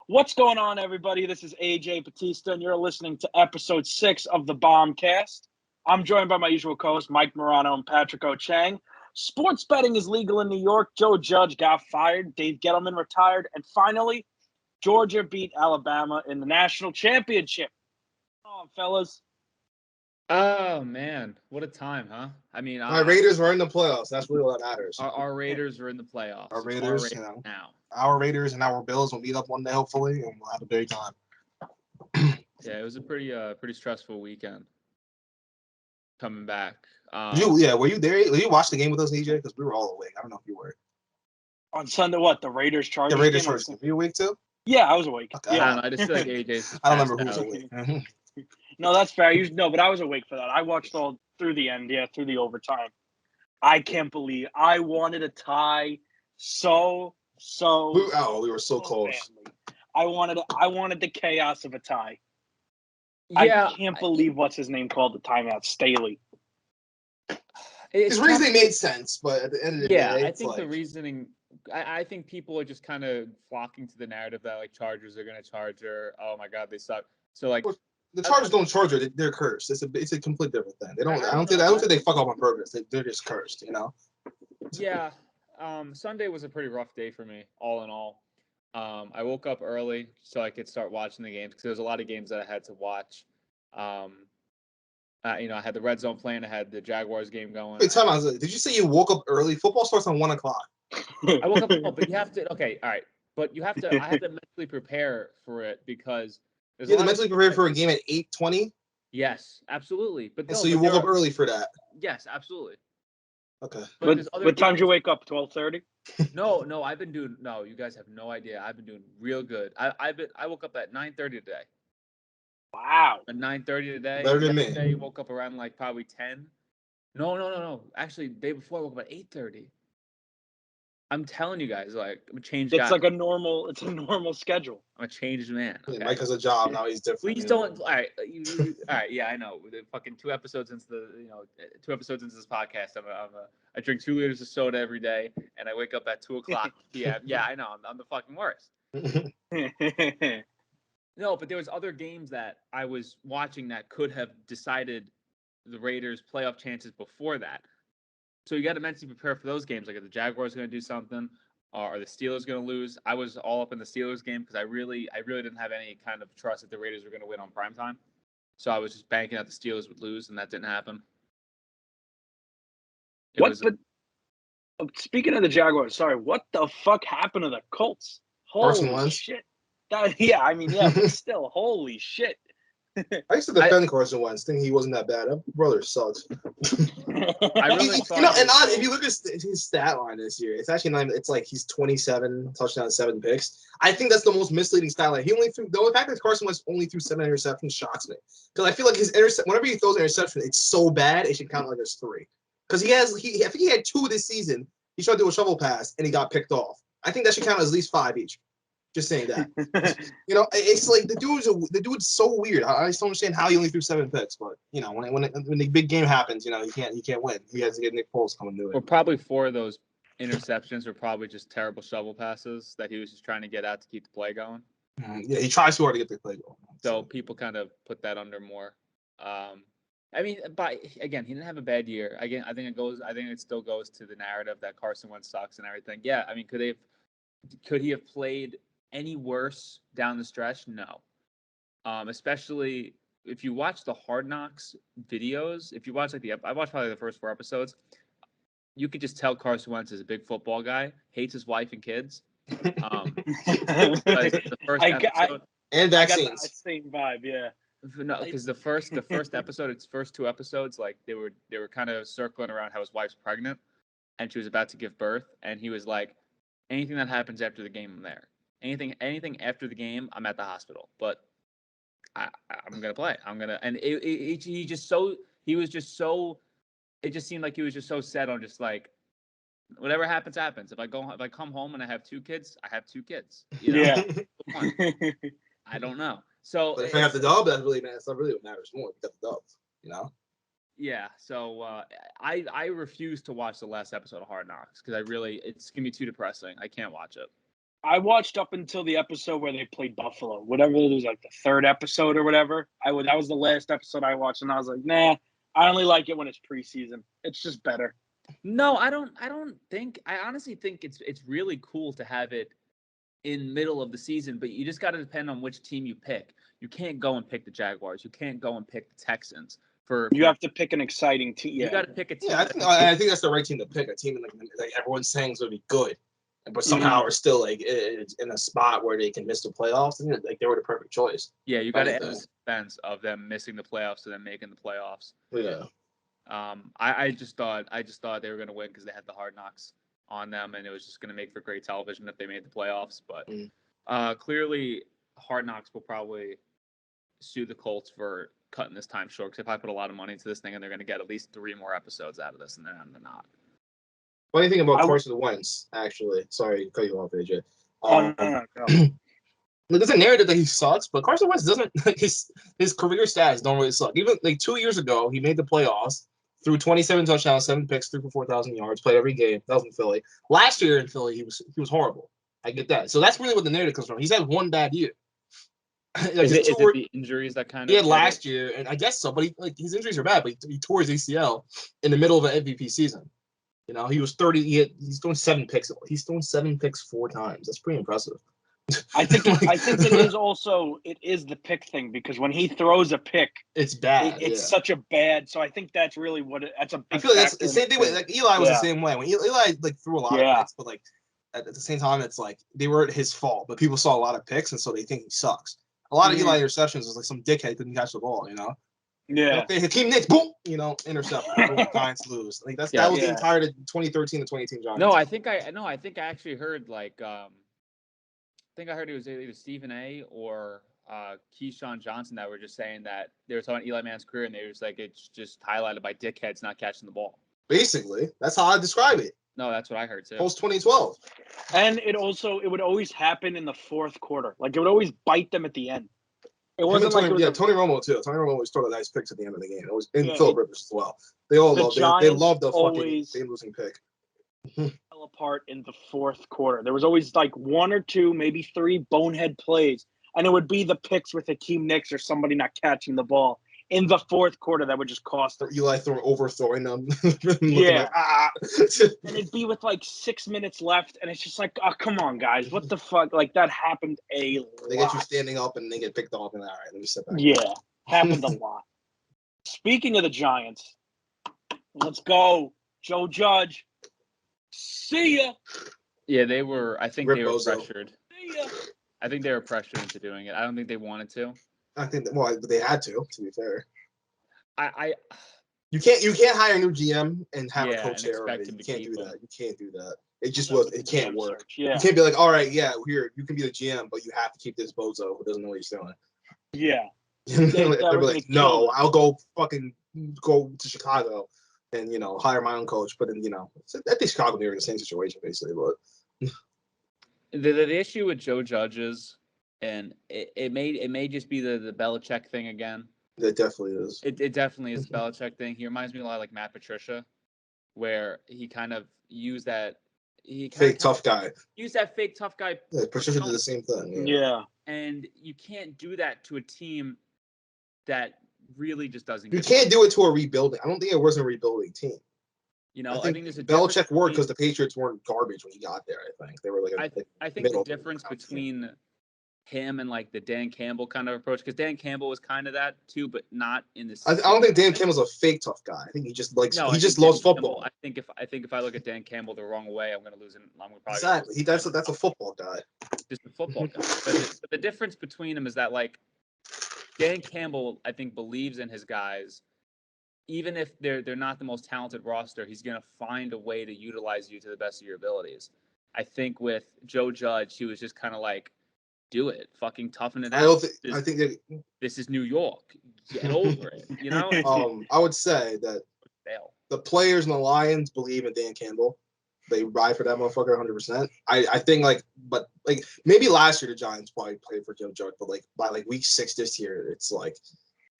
What's going on, everybody? This is AJ Batista, and you're listening to episode 6 of the Bomcast. I'm joined by my usual co-hosts, Mike Morano and Patrick O'Chang. Sports betting is legal in New York. Joe Judge got fired. Dave Gettleman retired. And finally, Georgia beat Alabama in the national championship. Come on, fellas. Oh, man. What a time, huh? I mean, my Raiders were in the playoffs. That's really what matters. Our Raiders are in the playoffs. Our Raiders, now. Our Raiders and our Bills will meet up one day, hopefully, and we'll have a great time. Yeah, it was a pretty stressful weekend coming back. Were you there? Did you watch the game with us, EJ? Because we were all awake. I don't know if you were. On Sunday, what? The Raiders-Chargers The Raiders-Chargers. Were you awake too? Yeah, I was awake. Okay, yeah. I don't know. I just feel like AJ's. I don't remember who was awake. No, that's fair. But I was awake for that. I watched all through the end, through the overtime. I can't believe I wanted a tie we were so close. Badly. I wanted the chaos of a tie. Yeah, I can't believe what's his name called the timeout, Staley. His reasoning made sense, but at the end of the day, I think the reasoning. I think people are just kind of flocking to the narrative that like Chargers are going to charge her. Oh my God, they suck. So like. The Chargers don't charge her; they're cursed. It's a complete different thing. They don't. I don't think they fuck up on purpose. They're just cursed, you know. Yeah. Sunday was a pretty rough day for me, all in all. I woke up early so I could start watching the games because there was a lot of games that I had to watch. I had the Red Zone playing. I had the Jaguars game going. Wait, time out. Did you say you woke up early? Football starts on 1 o'clock. I woke up, but you have to. Okay, all right, but you have to. I have to mentally prepare for it because. You had to mentally prepare for a game at 8:20? Yes, absolutely. So you woke up early for that? Yes, absolutely. Okay. What time did you wake up? 12:30? No, I've been doing. No, you guys have no idea. I've been doing real good. I woke up at 9:30 today. Wow. At 9:30 today. Better than me. Yesterday, woke up around like probably 10. No. Actually, the day before I woke up at 8:30. I'm telling you guys, like I'm a changed guy. It's like a normal schedule. I'm a changed man. Okay? Yeah, Mike has a job now. He's different. Please don't. All right, all right. Yeah, I know. The fucking 2 episodes into this podcast, I drink 2 liters of soda every day, and I wake up at 2:00 p.m. Yeah, I know. I'm the fucking worst. No, but there was other games that I was watching that could have decided the Raiders' playoff chances before that. So you got to mentally prepare for those games. Like, if the Jaguars going to do something, or the Steelers going to lose? I was all up in the Steelers game because I really didn't have any kind of trust that the Raiders were going to win on primetime. So I was just banking that the Steelers would lose, and that didn't happen. Speaking of the Jaguars, what the fuck happened to the Colts? Holy shit! But still, holy shit. I used to defend Carson Wentz, thinking he wasn't that bad. That brother sucks. I really if you look at his stat line this year, it's actually not. It's like he's 27 touchdowns, 7 picks. I think that's the most misleading stat line. The fact that Carson Wentz only threw 7 interceptions shocks me because I feel like whenever he throws an interception, it's so bad it should count like there's 3. Because I think he had 2 this season. He tried to do a shovel pass and he got picked off. I think that should count as at least 5 each. Just saying that. It's like the dude's so weird. I just don't understand how he only threw 7 picks. But when the big game happens, he can't win. He has to get Nick Foles coming to it. Well, probably 4 of those interceptions were probably just terrible shovel passes that he was just trying to get out to keep the play going. Yeah, he tries too hard to get the play going. So people kind of put that under more. But again, he didn't have a bad year. Again, I think it still goes to the narrative that Carson Wentz sucks and everything. Yeah, I mean, could he have played any worse down the stretch? No. Especially if you watch the Hard Knocks videos, if you watch I watched probably the first 4 episodes, you could just tell Carson Wentz is a big football guy, hates his wife and kids. The first episode and vaccines. I got that same vibe, yeah. No, because the first episode, its first 2 episodes, like they were kind of circling around how his wife's pregnant and she was about to give birth, and he was like, anything that happens after the game, I'm there. Anything after the game, I'm at the hospital. But I'm gonna play. And it just seemed like he was just so set on just like whatever happens, happens. If I come home and I have 2 kids, I have 2 kids. Yeah. I don't know. So but if I have the dub, that's not really what matters more. You got the dub, Yeah. So I refuse to watch the last episode of Hard Knocks because it's gonna be too depressing. I can't watch it. I watched up until the episode where they played Buffalo. Whatever it was, like the third episode or whatever. That was the last episode I watched, and I was like, nah. I only like it when it's preseason. It's just better. No, I don't think. I honestly think it's really cool to have it in middle of the season, but you just got to depend on which team you pick. You can't go and pick the Jaguars. You can't go and pick the Texans. You have to pick an exciting team. You got to pick a team. Yeah, I think that's the right team to pick. A team like everyone's saying is going to be good, but somehow are still like in a spot where they can miss the playoffs. And like they were the perfect choice. Yeah, you got to end the suspense of them missing the playoffs and then making the playoffs. Yeah. I just thought they were going to win because they had the Hard Knocks on them, and it was just going to make for great television if they made the playoffs. But clearly, Hard Knocks will probably sue the Colts for cutting this time short. Because if I put a lot of money into this thing, and they're going to get at least 3 more episodes out of this, and they're not. What do you think about Carson Wentz? Actually, sorry to cut you off, AJ. No. There's a narrative that he sucks, but Carson Wentz doesn't. His career stats don't really suck. Even like 2 years ago, he made the playoffs, threw 27 touchdowns, 7 picks, threw for 4,000 yards, played every game. That was in Philly. Last year in Philly, he was horrible. I get that. So that's really what the narrative comes from. He's had one bad year. Is it the injuries that kind of? He had last year, and I guess so. But his injuries are bad. But he tore his ACL in the middle of an MVP season. You know, he was 30. He's throwing 7 picks. He's thrown 7 picks 4 times. That's pretty impressive. I think it is the pick thing, because when he throws a pick, it's bad. It's such a bad. So I think that's really that's a big I feel like that's factor the same thing with like Eli was the same way. When Eli like threw a lot of picks, but like at the same time, it's like they weren't his fault, but people saw a lot of picks, and so they think he sucks. A lot of Eli interceptions was like some dickhead couldn't catch the ball, you know. Yeah. Okay, Hakeem Nicks, boom, intercept. Giants lose. Like that was the entire 2013 to 2018 Giants. No, I think I actually heard like I think I heard it was either Stephen A. or Keyshawn Johnson that were just saying that they were talking Eli Mann's career, and they were just like, it's just highlighted by dickheads not catching the ball. Basically, that's how I describe it. No, that's what I heard too. Post 2012. And it would always happen in the fourth quarter. Like it would always bite them at the end. It wasn't Tony Romo too. Tony Romo always threw nice picks at the end of the game. It was in Philip Rivers as well. They all loved the fucking game losing pick. Fell apart in the fourth quarter. There was always like 1 or 2, maybe 3 bonehead plays, and it would be the picks with Hakeem Nicks or somebody not catching the ball in the fourth quarter that would just cost them. Eli overthrowing them. Yeah. And it'd be with like 6 minutes left, and it's just like, oh, come on, guys. What the fuck? Like, that happened a lot. They get you standing up, and they get picked off, and all right, let me sit back. Yeah, happened a lot. Speaking of the Giants, let's go. Joe Judge. See ya. Yeah, they were. I think they were pressured. See ya. I think they were pressured into doing it. I don't think they wanted to. I think they had to be fair. You can't hire a new GM and have a coach there already. You can't do that. You can't do that. It just It can't work. Yeah. You can't be like, all right, yeah, here you can be the GM, but you have to keep this bozo who doesn't know what he's doing. Yeah. They're like, no, I'll go to Chicago and hire my own coach. But then I think Chicago and New York are in the same situation basically. But the issue with Joe Judge is, and it may just be the Belichick thing again. It definitely is. It definitely is the Belichick thing. He reminds me a lot like Matt Patricia, where he kind of used that fake tough guy. Use that fake tough guy. Yeah, Patricia did the same thing. Yeah. And you can't do that to a team that really just doesn't. You can't do it to a rebuilding. I don't think it was a rebuilding team. I think there's a Belichick worked because the Patriots weren't garbage when he got there. I think they were like. I think the difference between him and like the Dan Campbell kind of approach, because Dan Campbell was kind of that too, but not in this. I don't think Dan Campbell's a fake tough guy. I think he just loves football. I think if I look at Dan Campbell the wrong way, I'm going to lose it. Exactly. That's a football guy. Just a football guy. But the difference between them is that like Dan Campbell, I think, believes in his guys. Even if they're not the most talented roster, he's going to find a way to utilize you to the best of your abilities. I think with Joe Judge, he was just kind of like, do it, fucking toughen it out. I think that this is New York. Get over it. I would say that the players in the Lions believe in Dan Campbell. They ride for that motherfucker 100%. I think but maybe last year the Giants probably played for Joe Judge, but by week 6 this year, it's like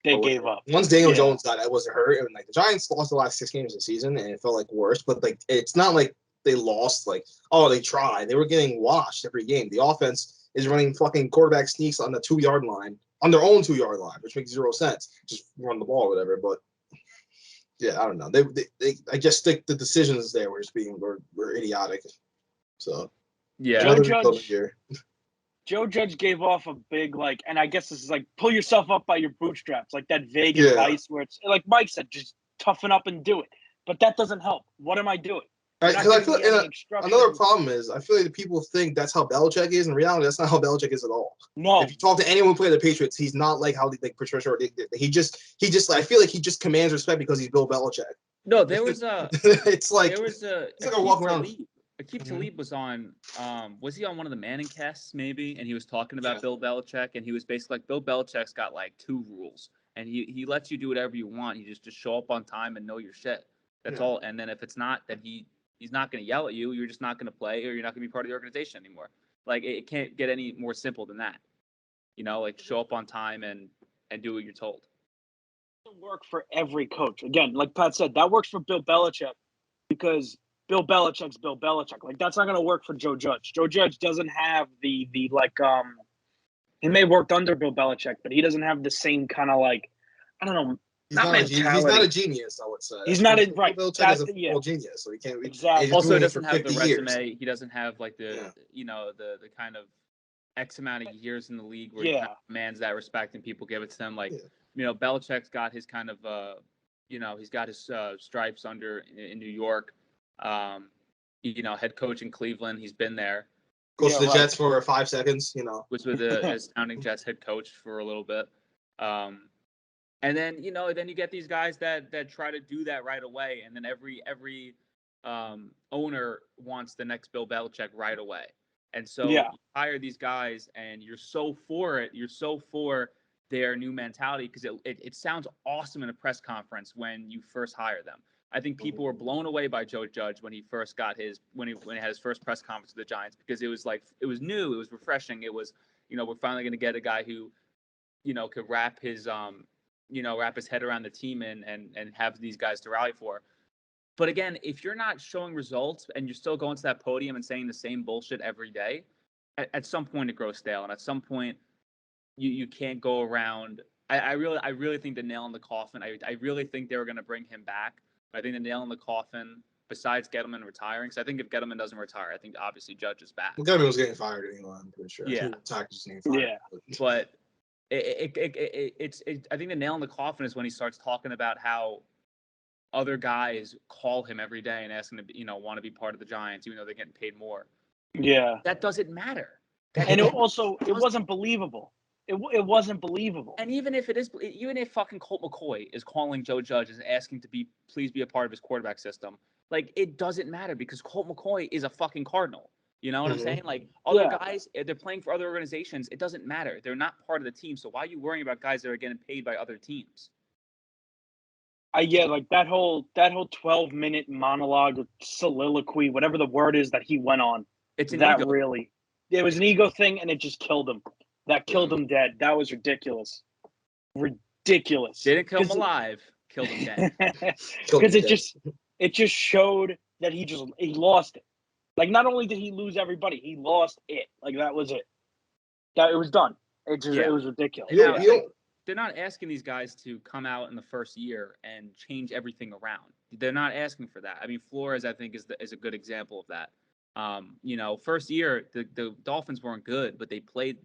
they gave up. Once Daniel Jones wasn't hurt, and the Giants lost the last 6 games of the season, and it felt like worse. But it's not like they lost. Like, oh, they tried. They were getting washed every game. The offense is running fucking quarterback sneaks on the 2-yard line, on their own 2-yard line, which makes zero sense. Just run the ball or whatever. But yeah, I don't know. They I just think the decisions there were just were idiotic. So Yeah. Joe Judge gave off a big, like, and I guess this is like pull yourself up by your bootstraps, like that vague advice where it's like Mike said, just toughen up and do it. But that doesn't help. What am I doing? Right, because I feel another problem is I feel like the people think that's how Belichick is. In reality, that's not how Belichick is at all. No. If you talk to anyone who played the Patriots, he's not like how like Patricia. He just I feel like he just commands respect because he's Bill Belichick. No, there was a. It's like there was a. It's like a walk around. Akeem Talib was on. Was he on one of the Manning casts maybe? And he was talking about Bill Belichick, and he was basically like, Bill Belichick's got like 2 rules, and he lets you do whatever you want. You just show up on time and know your shit. That's all. And then if it's not, then he's not going to yell at you. You're just not going to play, or you're not going to be part of the organization anymore. Like it can't get any more simple than that. You know, like show up on time and do what you're told. It doesn't work for every coach. Again, like Pat said, that works for Bill Belichick because Bill Belichick's Bill Belichick. Like that's not going to work for Joe Judge. Joe Judge doesn't have the like he may have worked under Bill Belichick, but he doesn't have the same kind of like I don't know. He's not a genius, I would say. He's not a right. Belichick is a football genius, so he can't. Exactly. Also, he doesn't have the resume. Years. He doesn't have like the the kind of X amount of years in the league where he kind of commands that respect and people give it to him. Like Belichick's got his kind of he's got his stripes under in New York. Head coach in Cleveland. He's been there. Goes to the Jets for 5 seconds. Was with the astounding Jets head coach for a little bit. And then then you get these guys that try to do that right away, and then every owner wants the next Bill Belichick right away, and so you hire these guys, and you're so for it. You're so for their new mentality because it sounds awesome in a press conference when you first hire them. I think people were blown away by Joe Judge when he first got when he had his first press conference with the Giants because it was new, it was refreshing, it was we're finally going to get a guy who could wrap his head around the team and have these guys to rally for. But again, if you're not showing results and you're still going to that podium and saying the same bullshit every day, at some point it grows stale, and at some point you can't go around. I really think the nail in the coffin. I really think they were going to bring him back. I think the nail in the coffin, besides Gettleman retiring, because I think if Gettleman doesn't retire, I think obviously Judge is back. Well, Gettleman was getting fired anyway, I'm pretty sure. Yeah. But it's I think the nail in the coffin is when he starts talking about how other guys call him every day and ask him to want to be part of the Giants, even though they're getting paid more. Yeah. That doesn't matter. And it wasn't believable. It wasn't believable. And even if fucking Colt McCoy is calling Joe Judge and asking to please be a part of his quarterback system, like it doesn't matter because Colt McCoy is a fucking Cardinal. You know what I'm saying? Like other guys, if they're playing for other organizations, it doesn't matter. They're not part of the team. So why are you worrying about guys that are getting paid by other teams? Like that whole 12-minute monologue, soliloquy, whatever the word is that he went on. It's an ego. It was an ego thing, and it just killed him. That killed him dead. That was ridiculous. Ridiculous. Didn't kill him alive. Killed him dead. Because it just showed that he lost it. Like not only did he lose everybody, he lost it. Like that was it. It was done. It was ridiculous. They're not asking these guys to come out in the first year and change everything around. They're not asking for that. I mean, Flores, I think, is a good example of that. First year the Dolphins weren't good, but they played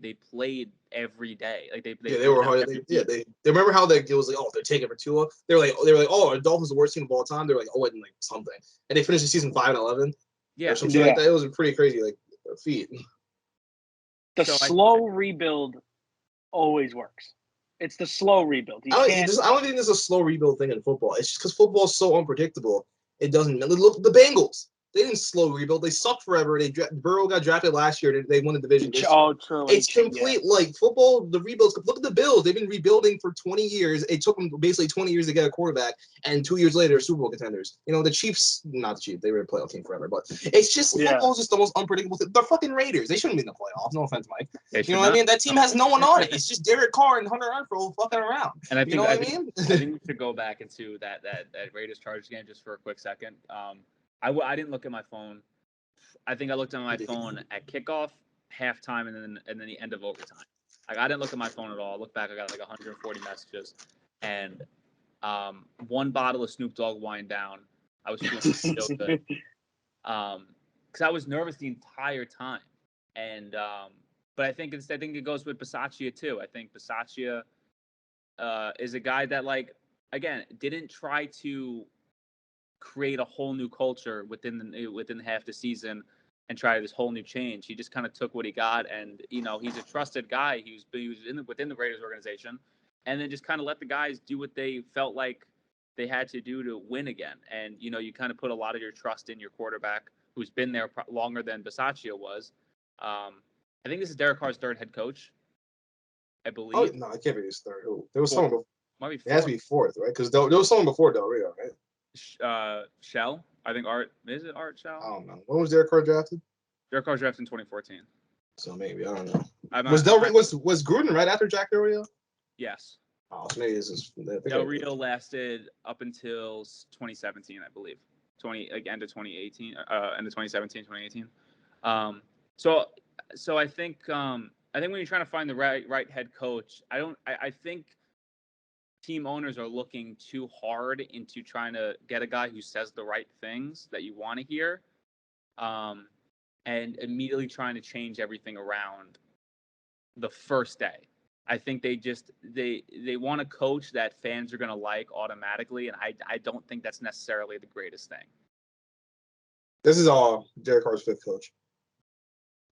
every day. Like they were hard. They remember how it was like, oh, they're taking for Tua. They were like, oh, the Dolphins are the worst team of all time. They're like, oh, and like something, and they finished the season 5-11. Yeah, or something like that. It was a pretty crazy feat. The slow rebuild always works. It's the slow rebuild. I don't think there's a slow rebuild thing in football. It's just because football is so unpredictable. It doesn't. Look, the Bengals. They didn't slow rebuild. They sucked forever. Burrow got drafted last year. They won the division. True. It's complete like football. The rebuilds. Look at the Bills. They've been rebuilding for 20 years. It took them basically 20 years to get a quarterback, and 2 years later, Super Bowl contenders. The Chiefs. Not the Chiefs. They were a playoff team forever. But it's just football's just the most unpredictable thing. They're fucking Raiders. They shouldn't be in the playoffs. No offense, Mike. You know what I mean? That team has no one on it. It's just Derek Carr and Hunter Renfrow fucking around. And I think, I think we should go back into that Raiders Chargers game just for a quick second. I didn't look at my phone. I think I looked at my phone at kickoff, halftime, and then the end of overtime. Like I didn't look at my phone at all. I look back, I got like 140 messages, and one bottle of Snoop Dogg wind down. I was feeling so good. Because I was nervous the entire time, and but I think it goes with Bisaccia too. I think Bisaccia is a guy that, like, again, didn't try to create a whole new culture within half the season and try this whole new change. He just kind of took what he got, and he's a trusted guy. He was within the Raiders organization, and then just kind of let the guys do what they felt like they had to do to win again. And you kind of put a lot of your trust in your quarterback, who's been there longer than Bisaccia was. I think this is Derek Carr's third head coach, I believe. Oh no, I can't be his third. There was someone before. Might be it has to be fourth, right? Because there was someone before Del Rio, right? Shell. I think Art. Is it Art Shell? I don't know. When was Derek Carr drafted? Derek Carr drafted in 2014. So maybe, I don't know. Was Gruden right after Jack Del Rio? Yes. Oh, so maybe this is Del Rio lasted up until 2017, I believe. End of 2018, end of 2017, 2018. So I think when you're trying to find the right head coach, I think team owners are looking too hard into trying to get a guy who says the right things that you want to hear, and immediately trying to change everything around the first day. I think they want a coach that fans are going to like automatically, and I don't think that's necessarily the greatest thing. This is all Derek Carr's fifth coach.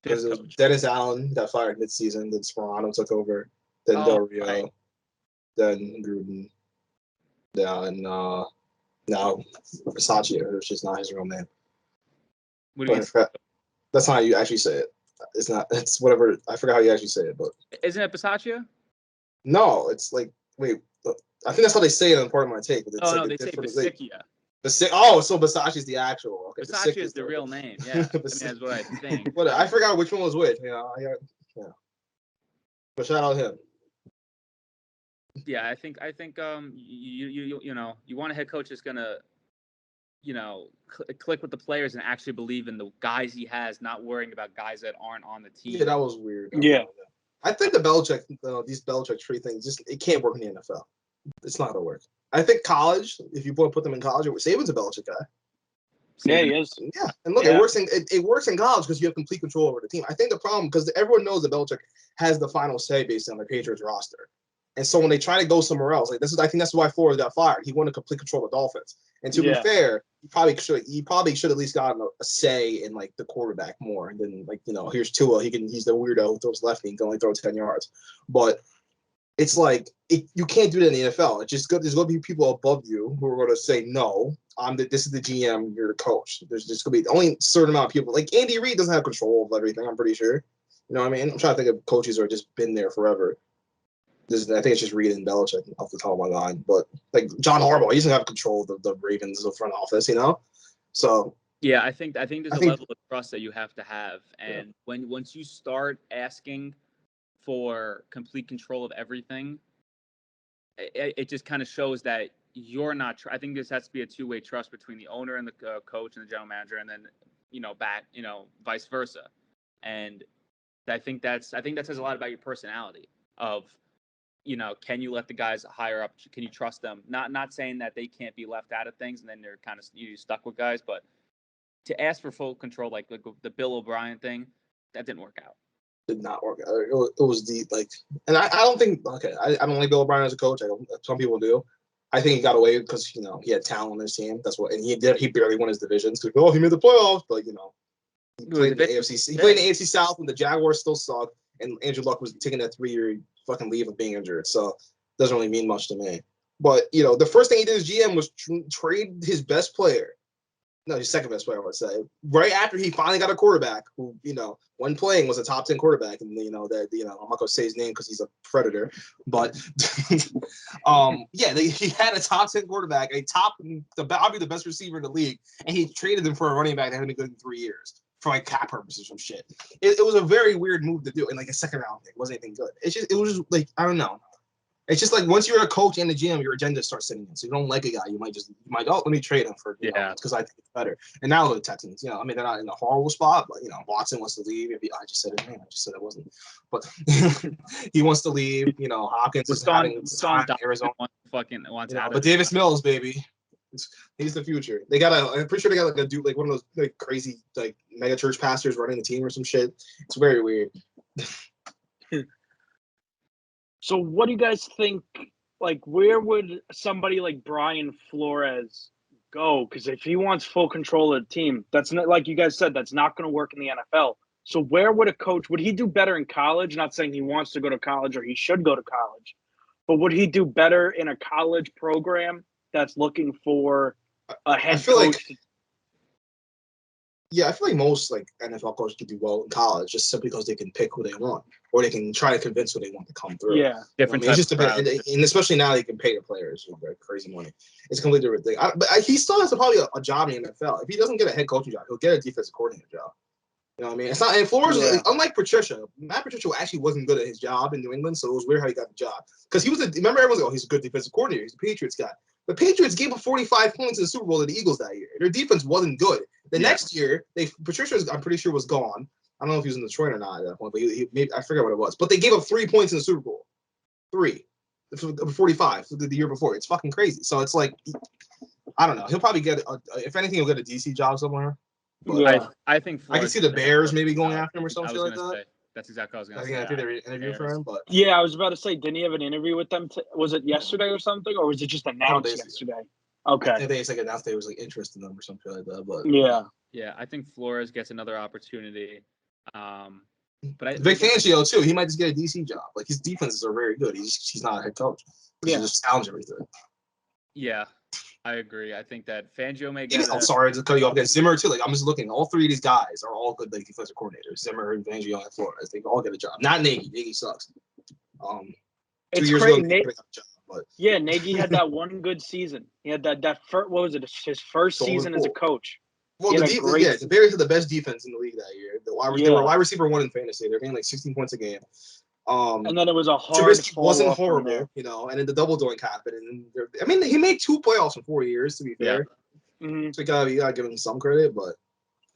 Because Dennis Allen got fired mid-season, then Sperano took over, then Del Rio, right. Then Gruden, and now Bisaccia, which is not his real name. What do you mean? That's not how you actually say it. It's not. It's whatever. I forgot how you actually say it, but isn't it Bisaccia? No, it's like I think that's how they say it in part of my take. But it's they say Bisaccia. So Bisaccia is the actual. Okay, Bisaccia is the real name. Yeah, that's what I think. But I forgot which one was which. But shout out him. Yeah, I think you want a head coach that's gonna click with the players and actually believe in the guys he has, not worrying about guys that aren't on the team. Yeah, that was weird. Yeah. I think these Belichick tree things, it can't work in the NFL. It's not gonna work. I think college, if you put them in college, Saban's a Belichick guy. Yeah, he is. Yeah, and look, it works in college because you have complete control over the team. I think the problem, because everyone knows that Belichick has the final say based on the Patriots roster. And so when they try to go somewhere else, I think that's why Flores got fired. He wanted complete control of the Dolphins. And to be fair, he probably should at least gotten a say in like the quarterback more. And then here's Tua. He's the weirdo who throws lefty and can only throw 10 yards. But it's like you can't do that in the NFL. It's just there's going to be people above you who are going to say no. This is the GM. You're the coach. There's just going to be only a certain amount of people. Like Andy Reid doesn't have control of everything. I'm pretty sure. You know what I mean? I'm trying to think of coaches who have just been there forever. I think it's just Reid and Belichick off the top of my mind. But like John Harbaugh, he doesn't have control of the Ravens, the front office, So yeah, I think there's a level of trust that you have to have, and once you start asking for complete control of everything, it just kind of shows that you're not. I think this has to be a two-way trust between the owner and the coach and the general manager, and then vice versa. And I think that says a lot about your personality of. Can you let the guys higher up? Can you trust them? Not saying that they can't be left out of things and then they're kind of stuck with guys, but to ask for full control, like the Bill O'Brien thing, that didn't work out. Did not work out. It was deep, and I don't think. Okay, I don't like Bill O'Brien as a coach. Some people do. I think he got away because he had talent on his team. That's what, and he did. He barely won his divisions. He made the playoffs, but he played in the AFC. He played in the AFC South when the Jaguars still sucked, and Andrew Luck was taking that 3-year fucking leave of being injured, so it doesn't really mean much to me. But the first thing he did as GM was trade his best player. No, his second best player, I would say. Right after he finally got a quarterback who, when playing was a top 10 quarterback, and I'm not gonna say his name because he's a predator, but he had a top 10 quarterback, probably the best receiver in the league, and he traded him for a running back that hadn't been good in 3 years. For like cap purposes or some shit. It was a very weird move to do, and like a second round pick. It wasn't anything good. It was just like, I don't know. It's just like once you're a coach and a GM, your agenda starts sitting in. So you don't like a guy, you might let me trade him for because I think it's better. And now the Texans, I mean they're not in a horrible spot, but Watson wants to leave. I just said his name. I just said it wasn't, but he wants to leave. Hopkins is having time in Arizona. Wants out of but Davis Mills, baby. He's the future. I'm pretty sure they got like a dude, like one of those like crazy like mega church pastors running the team or some shit. It's very weird. So what do you guys think? Like, where would somebody like Brian Flores go? Because if he wants full control of the team, that's not, like you guys said, that's not going to work in the NFL. So where would a coach, would he do better in college? Not saying he wants to go to college or he should go to college, but would he do better in a college program that's looking for a head coach? I feel like most like NFL coaches can do well in college just simply because they can pick who they want, or they can try to convince who they want to come through. Yeah, different. It just depends, and especially now they can pay the players crazy money. It's a completely different thing. But he still has probably a job in the NFL. If he doesn't get a head coaching job, he'll get a defensive coordinator job. You know what I mean? It's not. And Flores, unlike Patricia, Matt Patricia actually wasn't good at his job in New England, so it was weird how he got the job because he was. Remember, everyone's like, "Oh, he's a good defensive coordinator. He's a Patriots guy." The Patriots gave up 45 points in the Super Bowl to the Eagles that year. Their defense wasn't good. The next year, Patricia, I'm pretty sure, was gone. I don't know if he was in Detroit or not at that point, but I forget what it was. But they gave up 3 points in the Super Bowl. 3. 45 the year before. It's fucking crazy. So it's like, I don't know. He'll probably get, if anything, he'll get a DC job somewhere. But I think I can see the Bears maybe going after him or something like that. That's exactly what I was going to say. I think they were interviewing for him, but I was about to say, didn't he have an interview with them? Was it yesterday or something, or was it just announced yesterday? Okay, I think it's like announced they was like interested in them or something like that. But I think Flores gets another opportunity. But Vic Fangio too. He might just get a DC job. Like his defenses are very good. He's not a head coach. He just sounds everything. Yeah. I agree. I think that Fangio may get. I'm sorry to cut you off again. Zimmer too. Like I'm just looking. All three of these guys are all good like defensive coordinators. Zimmer and Fangio and Flores. They all get a job. Not Nagy. Nagy sucks. 2 years ago, Nagy got a job. But Nagy had that one good season. He had that first. What was it? His first season as a coach. Well, the Bears had the best defense in the league that year. They were wide receiver 1 in fantasy. They're getting like 16 points a game. And then it was a hard. Trubisky wasn't horrible, and then the double doink happened. And he made 2 playoffs in 4 years. To be fair, so you gotta give him some credit. But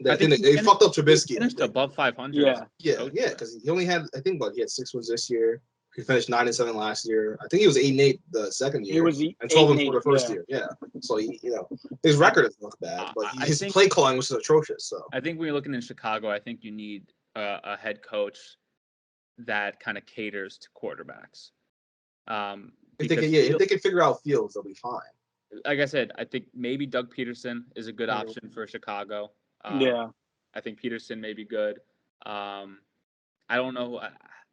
I think they fucked up Trubisky. Finished above 500. Yeah, because he only had he had 6 wins this year. He finished 9-7 last year. I think he was 8-8 the second year. He was and 12-4 the first year. Yeah, so his record doesn't look bad, but his play calling was atrocious. So I think when you're looking in Chicago, I think you need a head coach that kind of caters to quarterbacks. If they can figure out Fields, they'll be fine. Like I said, I think maybe Doug Peterson is a good option for Chicago. I think Peterson may be good. I don't know.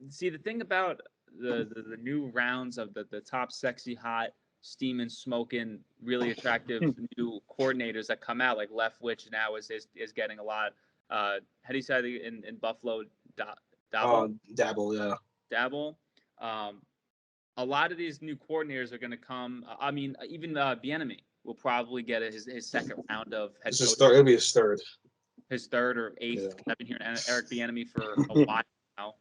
See, the thing about the new rounds of the top sexy, hot, steaming, smoking, really attractive new coordinators that come out, like Leftwich now is getting a lot. How do you say in Buffalo? Dabble, yeah. Dabble. A lot of these new coordinators are going to come. I mean, even Bieniemy will probably get his second round of head coach. It'll be his third. His third or eighth. Yeah. I've been hearing Eric Bieniemy for a while now.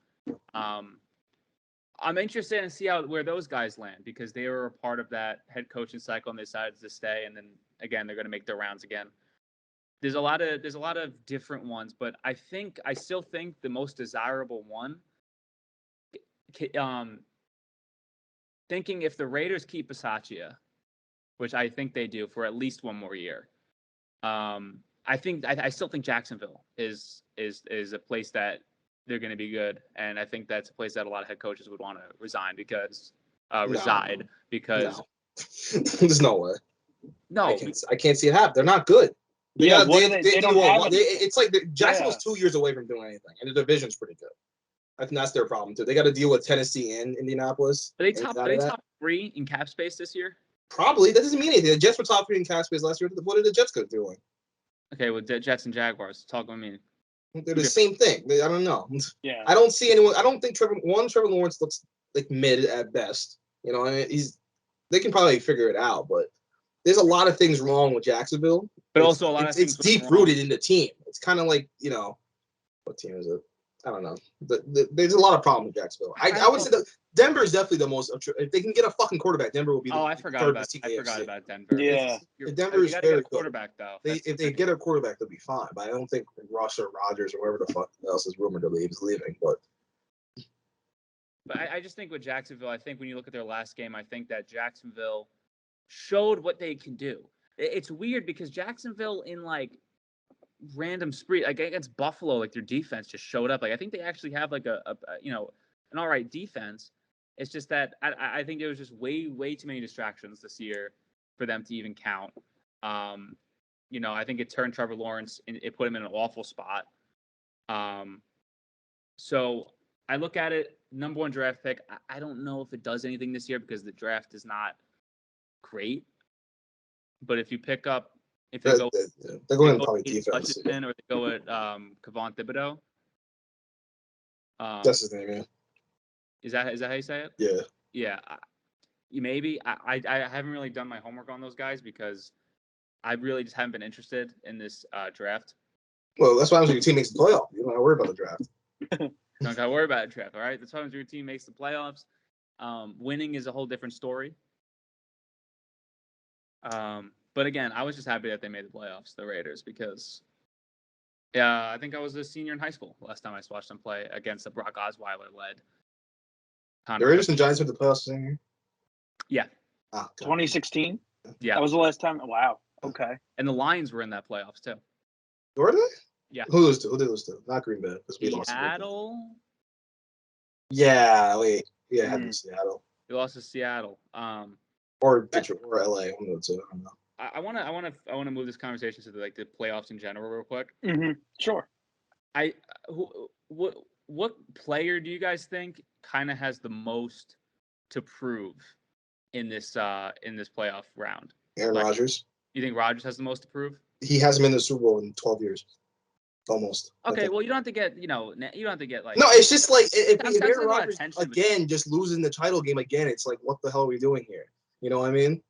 I'm interested to see where those guys land because they were a part of that head coaching cycle and they decided to stay. And then again, they're going to make their rounds again. There's a lot of different ones, but I still think the most desirable one. Thinking if the Raiders keep Bisaccia, which I think they do for at least one more year, I still think Jacksonville is a place that they're going to be good, and I think that's a place that a lot of head coaches would want to reside because there's no way. No, I can't see it happen. They're not good. It's like Jacksonville's 2 years away from doing anything, and the division's pretty good. I think that's their problem too. They got to deal with Tennessee and Indianapolis. Are they top 3 in cap space this year? Probably. That doesn't mean anything. The Jets were top 3 in cap space last year. What did the Jets go doing? Okay, with the Jets and Jaguars, talk with me. They're the same thing. I don't know. Yeah. I don't see anyone. I don't think Trevor Lawrence looks like mid at best. They can probably figure it out, but there's a lot of things wrong with Jacksonville. But also a lot of things. It's deep rooted in the team. It's kind of like what team is it? I don't know. There's a lot of problems with Jacksonville. I would say Denver is definitely the most. If they can get a fucking quarterback, Denver will be. I forgot about Denver. Yeah, Denver is very good quarterback though. If they get a quarterback, they'll be fine. But I don't think Russ or Rodgers or whoever the fuck else is rumored to leave is leaving. But I just think with Jacksonville, I think when you look at their last game, I think that Jacksonville showed what they can do. It's weird because Jacksonville in like random spree, like against Buffalo, like their defense just showed up. Like I think they actually have like an all right defense. It's just that I think there was just way too many distractions this year for them to even count. I think it turned Trevor Lawrence and it put him in an awful spot. So I look at it, number 1 draft pick. I don't know if it does anything this year because the draft is not great. But if you pick up, they're going probably defense, or they go at Kayvon Thibodeau. That's his name, yeah. Is that how you say it? Yeah. Yeah. Maybe I haven't really done my homework on those guys because I really just haven't been interested in this draft. Well, that's why your team makes the playoff. You don't have to worry about the draft. Don't got to worry about a draft, all right? That's why your team makes the playoffs. Winning is a whole different story. But again, I was just happy that they made the playoffs, the Raiders, because I think I was a senior in high school last time I watched them play against the Brock Osweiler-led. The Raiders and Giants made the playoffs this year? Yeah. 2016? Yeah. That was the last time? Wow. Okay. And the Lions were in that playoffs, too. Were they? Yeah. Who did they lose to? Not Green Bay. Seattle? Yeah, wait. Yeah, it had to be Seattle. They lost to Seattle. Or Detroit or LA. One of the two. I don't know. I want to move this conversation to the playoffs in general real quick. Mm-hmm. Sure. What player do you guys think kind of has the most to prove in this playoff round? Aaron Rodgers. You think Rodgers has the most to prove? He hasn't been in the Super Bowl in 12 years. Almost. Okay, well, you don't have to get, you don't have to get like. No, it's just like if Aaron Rodgers again just losing the title game again, it's like, what the hell are we doing here? You know what I mean?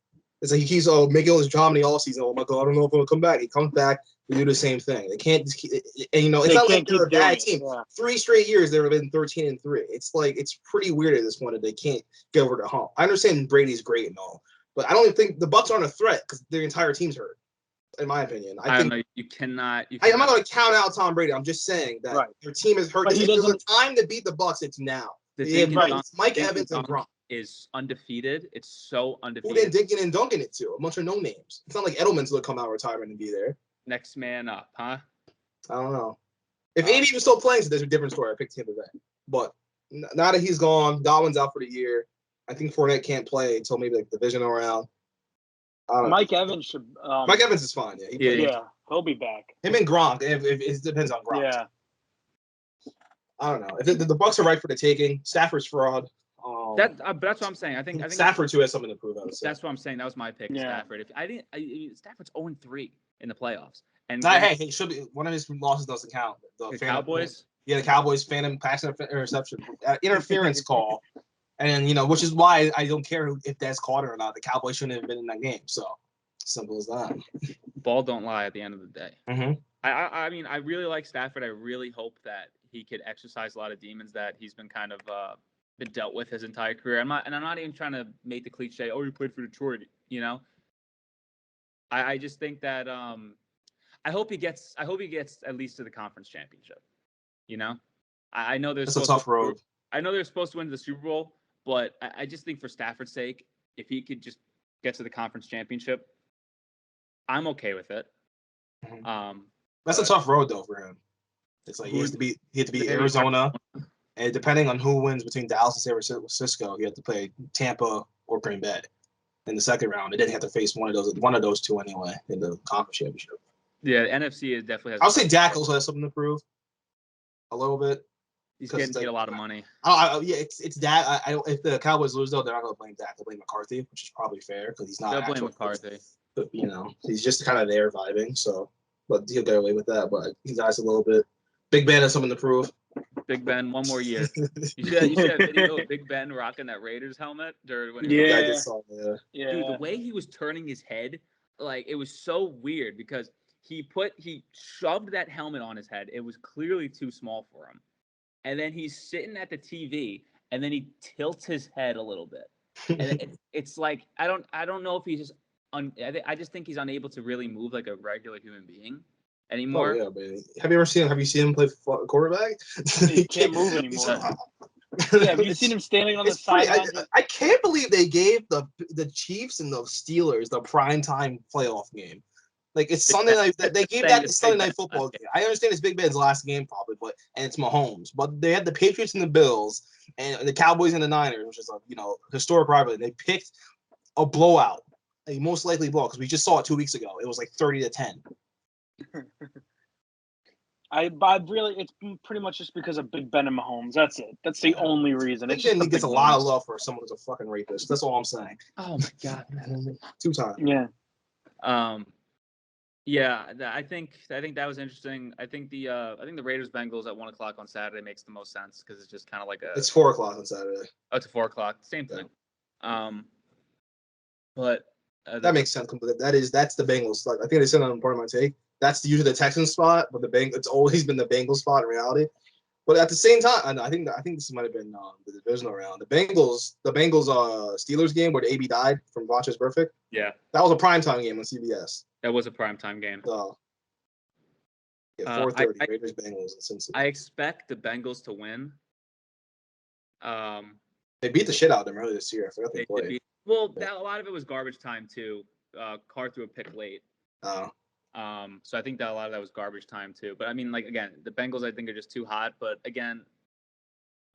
It's like he keeps making all this drama all season. Oh my God, I don't know if he'll come back. He comes back, we do the same thing. They can't just keep, and it's not like they're a bad team. Yeah. 3 straight years they've been 13-3. It's like it's pretty weird at this point that they can't get over the hump. I understand Brady's great and all, but I don't even think the Bucs aren't a threat because their entire team's hurt. In my opinion, I think don't know. You cannot. I'm not going to count out Tom Brady. I'm just saying that their team is hurt. If there's a time to beat the Bucs, it's now. Mike Evans and Gronk is undefeated. It's so undefeated. Who did Dinkin and Duncan it to? A bunch of no names. It's not like Edelman's going to come out of retirement and be there. Next man up, huh? I don't know. If AD was still playing, so there's a different story. I picked him today. But now that he's gone, Godwin's out for the year. I think Fournette can't play until maybe like the divisional round. Mike Evans should. Mike Evans is fine. Yeah, he'll be back. Him and Gronk. If it depends on Gronk. Yeah. I don't know. If the Bucs are right for the taking, Stafford's fraud. That's what I'm saying. I think Stafford too has something to prove. That's what I'm saying. That was my pick, Stafford. Stafford's 0-3 in the playoffs. And hey, he should be. One of his losses doesn't count. The Cowboys. The Cowboys phantom pass interception interference call, and which is why I don't care if that's caught or not. The Cowboys shouldn't have been in that game. So simple as that. Ball don't lie at the end of the day. Mm-hmm. I mean, I really like Stafford. I really hope that he could exercise a lot of demons that he's been kind of been dealt with his entire career. I'm not even trying to make the cliche. Oh, he played for Detroit. I just think that I hope he gets at least to the conference championship. I know there's a tough road. I know they're supposed to win the Super Bowl, but I just think for Stafford's sake, if he could just get to the conference championship, I'm okay with it. Mm-hmm. That's a tough road though for him. It's like he had to beat Arizona, and depending on who wins between Dallas and San Francisco, he had to play Tampa or Green Bay in the second round. They didn't have to face one of those two anyway in the conference championship. Yeah, the NFC is definitely. I would say Dak also has something to prove. A little bit. He's getting paid a lot of money. Yeah, it's Dak. If the Cowboys lose though, they're not going to blame Dak. They'll blame McCarthy, which is probably fair because he's not. They'll blame McCarthy. But he's just kind of there vibing. So, but he'll get away with that. But he dies a little bit. Big Ben has something to prove. Big Ben, one more year. You should have video of Big Ben rocking that Raiders helmet during. Yeah. Dude, the way he was turning his head, like it was so weird because he shoved that helmet on his head. It was clearly too small for him. And then he's sitting at the TV and then he tilts his head a little bit, and it's like I don't know if he's just I just think he's unable to really move like a regular human being anymore. Oh yeah, baby. Have you seen him play quarterback? He can't move anymore. Yeah, have you seen him standing on the sidelines? I can't believe they gave the Chiefs and the Steelers the primetime playoff game. Like it's Sunday night. They gave that the Sunday night football game. I understand it's Big Ben's last game probably, and it's Mahomes. But they had the Patriots and the Bills and the Cowboys and the Niners, which is a historic rivalry. They picked a blowout, a most likely blowout because we just saw it 2 weeks ago. It was like 30-10. I really, it's pretty much just because of Big Ben and Mahomes. That's it. That's the only reason. Big Ben gets a lot of love for someone who's a fucking rapist. That's all I'm saying. Oh my god, 2 times. Yeah. Yeah, I think that was interesting. I think the Raiders Bengals at 1:00 on Saturday makes the most sense because it's just kind of like it's 4:00 on Saturday. Oh, it's 4:00, same thing. But that makes sense. That's the Bengals. Like I think they said on part of my take. That's usually the Texans spot, but it's always been the Bengals spot in reality. But at the same time, and I think this might have been the divisional round. The Bengals Steelers game where the AB died from Vontaze Burfict. Yeah, that was a primetime game on CBS. That was a primetime game. So, yeah, 4:30 Raiders Bengals in Cincinnati. I expect the Bengals to win. They beat the shit out of them earlier this year. I forgot they played. A lot of it was garbage time too. Carr threw a pick late. Oh. So I think that a lot of that was garbage time too. But I mean, like again, the Bengals I think are just too hot. But again,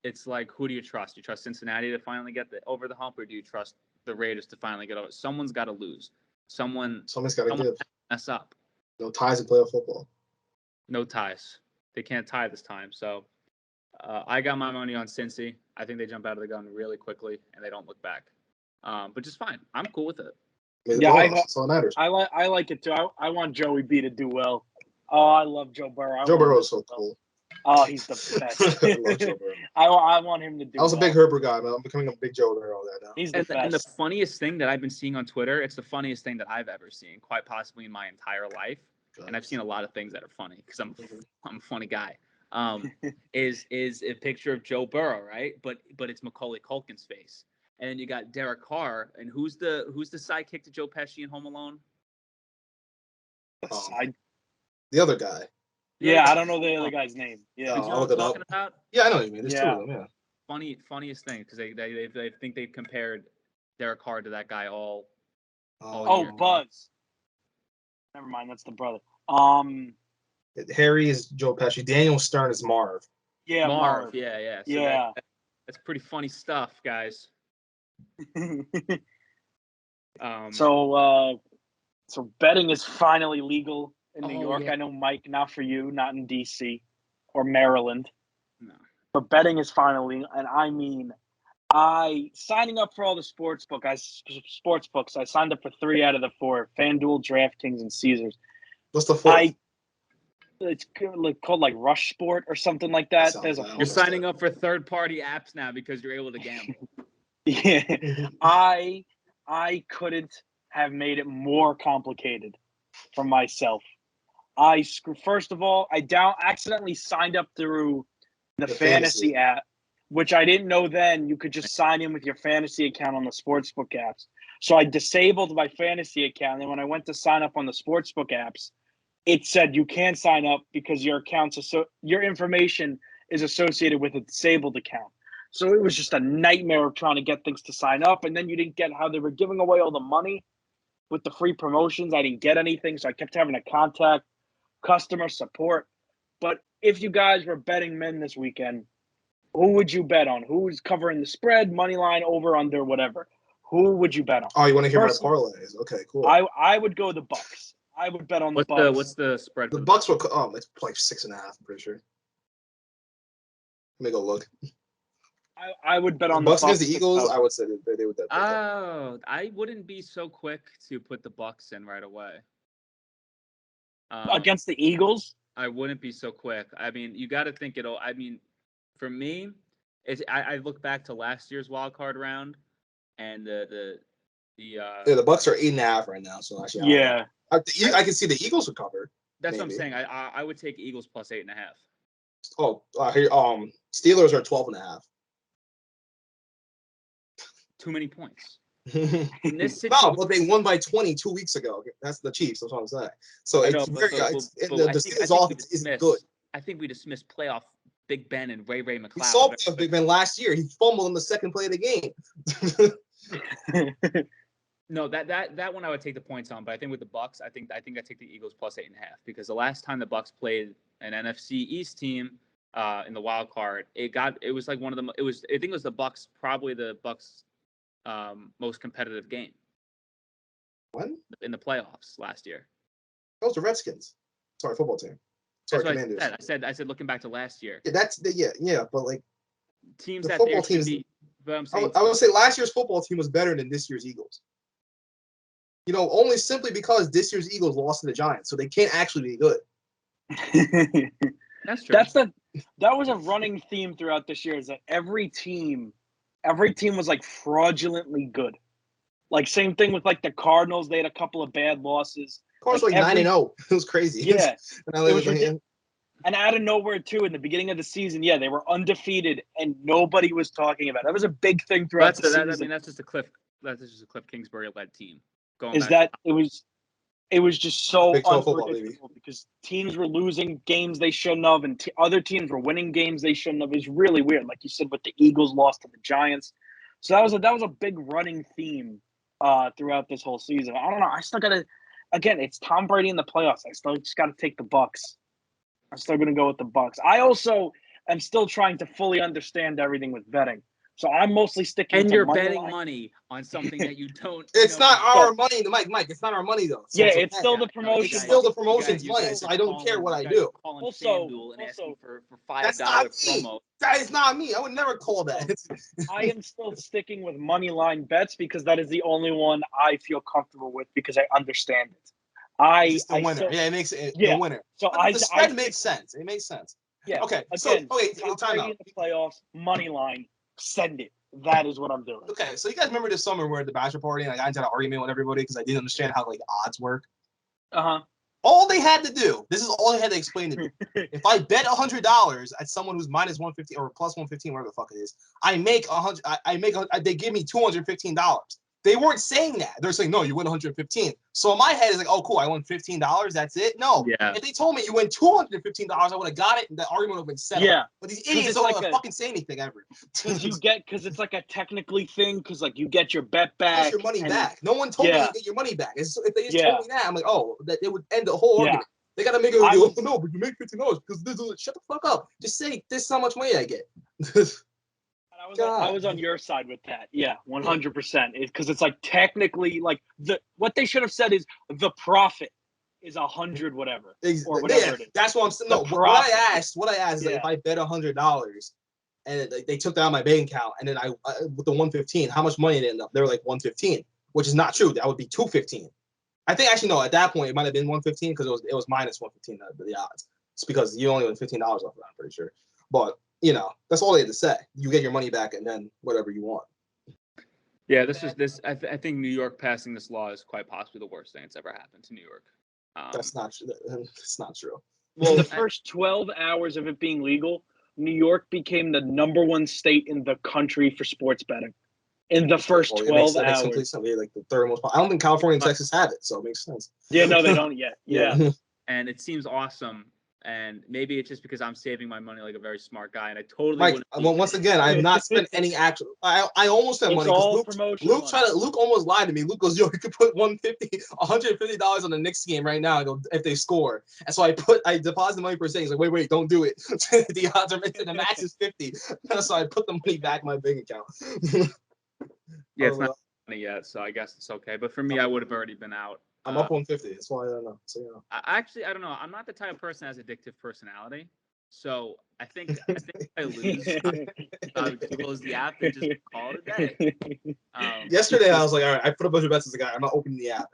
it's like who do you trust? Do you trust Cincinnati to finally get over the hump, or do you trust the Raiders to finally get over? Someone's got to lose. Someone's got to mess up. No ties in playoff football. No ties. They can't tie this time. So I got my money on Cincy. I think they jump out of the gun really quickly and they don't look back. But just fine. I'm cool with it. Yeah, I like it too. I want Joey B to do well. Oh, I love Joe Burrow. Joe Burrow is so cool. Oh, he's the best. I love Joe Burrow. I want him to do. I was a big Herbert guy, man. I'm becoming a big Joe Burrow guy now. He's the best. And the funniest thing that I've been seeing on Twitter, it's the funniest thing that I've ever seen, quite possibly in my entire life. And I've seen a lot of things that are funny because I'm a funny guy. Is a picture of Joe Burrow, right? But it's Macaulay Culkin's face. And then you got Derek Carr, and who's the sidekick to Joe Pesci in Home Alone? The other guy. Yeah, I don't know the other guy's name. Yeah, you know what I'm talking about? Yeah, I know what you mean. There's 2 of them. Yeah. Funniest thing because they think they've compared Derek Carr to that guy all year. Buzz. Never mind, that's the brother. Harry is Joe Pesci. Daniel Stern is Marv. Yeah, Marv. Yeah. So that's pretty funny stuff, guys. So betting is finally legal in New York. Yeah. I know, Mike, not for you, not in DC or Maryland. No. But betting is finally, and I mean, signing up for all the sports books. I signed up for 3 out of the 4: FanDuel, DraftKings, and Caesars. What's the 4th? It's called like Rush Sport or something like that. You're signing up for third-party apps now because you're able to gamble. Yeah, I couldn't have made it more complicated for myself. First of all, I accidentally signed up through the fantasy app, which I didn't know then you could just sign in with your fantasy account on the sportsbook apps. So I disabled my fantasy account, and when I went to sign up on the sportsbook apps, it said you can't sign up because your information is associated with a disabled account. So it was just a nightmare of trying to get things to sign up. And then you didn't get how they were giving away all the money with the free promotions. I didn't get anything. So I kept having to contact customer support. But if you guys were betting men this weekend, who would you bet on? Who's covering the spread, money line, over, under, whatever? Who would you bet on? Oh, you want to hear my parlays? Okay, cool. I would go the Bucks. I would bet on the Bucks. What's the spread? The Bucks were it's like 6.5. I'm pretty sure. Let me go look. I would bet on the Bucks against the Eagles. I would say they would. I wouldn't be so quick to put the Bucks in right away. Against the Eagles, I wouldn't be so quick. I mean, you got to think it'll. I mean, for me, I look back to last year's wild card round, and the Bucks are 8.5 right now. So actually, yeah, I can see the Eagles would cover. That's maybe. What I'm saying. I would take Eagles plus 8.5. Oh, here Steelers are 12.5. too many points. In this situation, no, but they won by 20 2 weeks ago. That's the Chiefs. That's what I'm saying. So I know, it's very the season's we off. It's good. I think we dismissed playoff Big Ben and Ray We McLeod. saw playoff Big Ben last year. He fumbled on the second play of the game. No, that one I would take the points on, but I think with the Bucks, I think I take the Eagles plus 8.5 because the last time the Bucks played an NFC East team in the wild card, it was like one of the I think it was the Bucks, probably the Bucks most competitive game. When? In the playoffs last year. That was the Redskins. Sorry, football team. Sorry, Commanders. I said looking back to last year. Yeah, but like teams the that football there should teams. be. But I'm saying I would say last year's football team was better than this year's Eagles. You know, only simply because this year's Eagles lost to the Giants, so they can't actually be good. That's true. That was a running theme throughout this year. Is that every team was like fraudulently good. Like same thing with like the Cardinals. They had a couple of bad losses. Cardinals like 9-0. It was crazy. Yeah, it was ridiculous. And out of nowhere too, in the beginning of the season, yeah, they were undefeated and nobody was talking about it. That was a big thing throughout the season. I mean, that's just a Cliff Kingsbury led team. It was just so unpredictable because teams were losing games they shouldn't have, and other teams were winning games they shouldn't have. It was really weird, like you said, with the Eagles lost to the Giants. So that was a big running theme throughout this whole season. I don't know. I still gotta. Again, it's Tom Brady in the playoffs. I still just gotta take the Bucks. I'm still gonna go with the Bucks. I also am still trying to fully understand everything with betting. So I'm mostly sticking. And to you're money betting line. money on something that you don't. It's not our money, Mike. It's not our money though. So yeah, it's still the promotion. It's still the promotion's money. So I don't care what I do. FanDuel and asking for $5 that's not promo. me. That is not me. I would never call that. I am still sticking with money line bets because that is the only one I feel comfortable with because I understand it. It's the winner. It makes it the winner. So the spread makes sense. It makes sense. Yeah. Okay. Again, time out. In the playoffs, money line, send it. That is what I'm doing. Okay, so you guys remember this summer where at the bachelor party and I got into an argument with everybody because I didn't understand how like odds work. All they had to do. This is all they had to explain to me. If I bet $100 at someone who's minus 150 or plus 115, whatever the fuck it is, I make $100. They give me $215. They weren't saying that. They're saying, no, you win 115. So in my head, it's like, oh, cool, I won $15. That's it. No. Yeah. If they told me you win $215, I would have got it, and the argument would have been settled. Yeah. But these idiots don't want to fucking say anything ever. Because it's like a technically thing, because like you get your bet back. Get your money back. No one told me you get your money back. If they just told me that, I'm like, oh, that it would end the whole argument. They gotta make it like, oh, no, but you make $15 because this is shut the fuck up. Just say this is how much money I get. I was on your side with that. Yeah, 100%. Because it's like technically like what they should have said is the profit is 100 whatever or whatever it is. That's what I'm saying. No, what I asked is like if I bet $100 and they took that out of my bank account and then I with the 115, how much money did it end up? They were like 115, which is not true. That would be 215. I think actually no. At that point, it might have been 115 because it was minus 115 the odds. It's because you only win $15 off of that. I'm pretty sure, but. You know, that's all they had to say. You get your money back and then whatever you want. Yeah, I think New York passing this law is quite possibly the worst thing that's ever happened to New York. That's not true. That's not true. Well, the first 12 hours of it being legal, New York became the #1 state in the country for sports betting. In the first 12 hours. Like the third most. I don't think California and Texas have it, so it makes sense. Yeah, no, they don't yet. Yeah. And it seems awesome. And maybe it's just because I'm saving my money like a very smart guy, and I totally. Mike, well, once again, I have not spent any actual. I almost spent money because Luke almost lied to me. Luke goes, "Yo, you could put $150 on the Knicks game right now. I go if they score." And so I deposited money per se. He's like, "Wait, don't do it. The odds are the max is 50." So I put the money back in my bank account. Yeah, it's not money yet, so I guess it's okay. But for me, I would have already been out. I'm up 150. That's why I don't know. So, you know. I don't know. I'm not the type of person that has addictive personality. So I think if I lose, I would close the app and just call it a day. Yesterday, I was like, all right, I put a bunch of bets as a guy. I'm not opening the app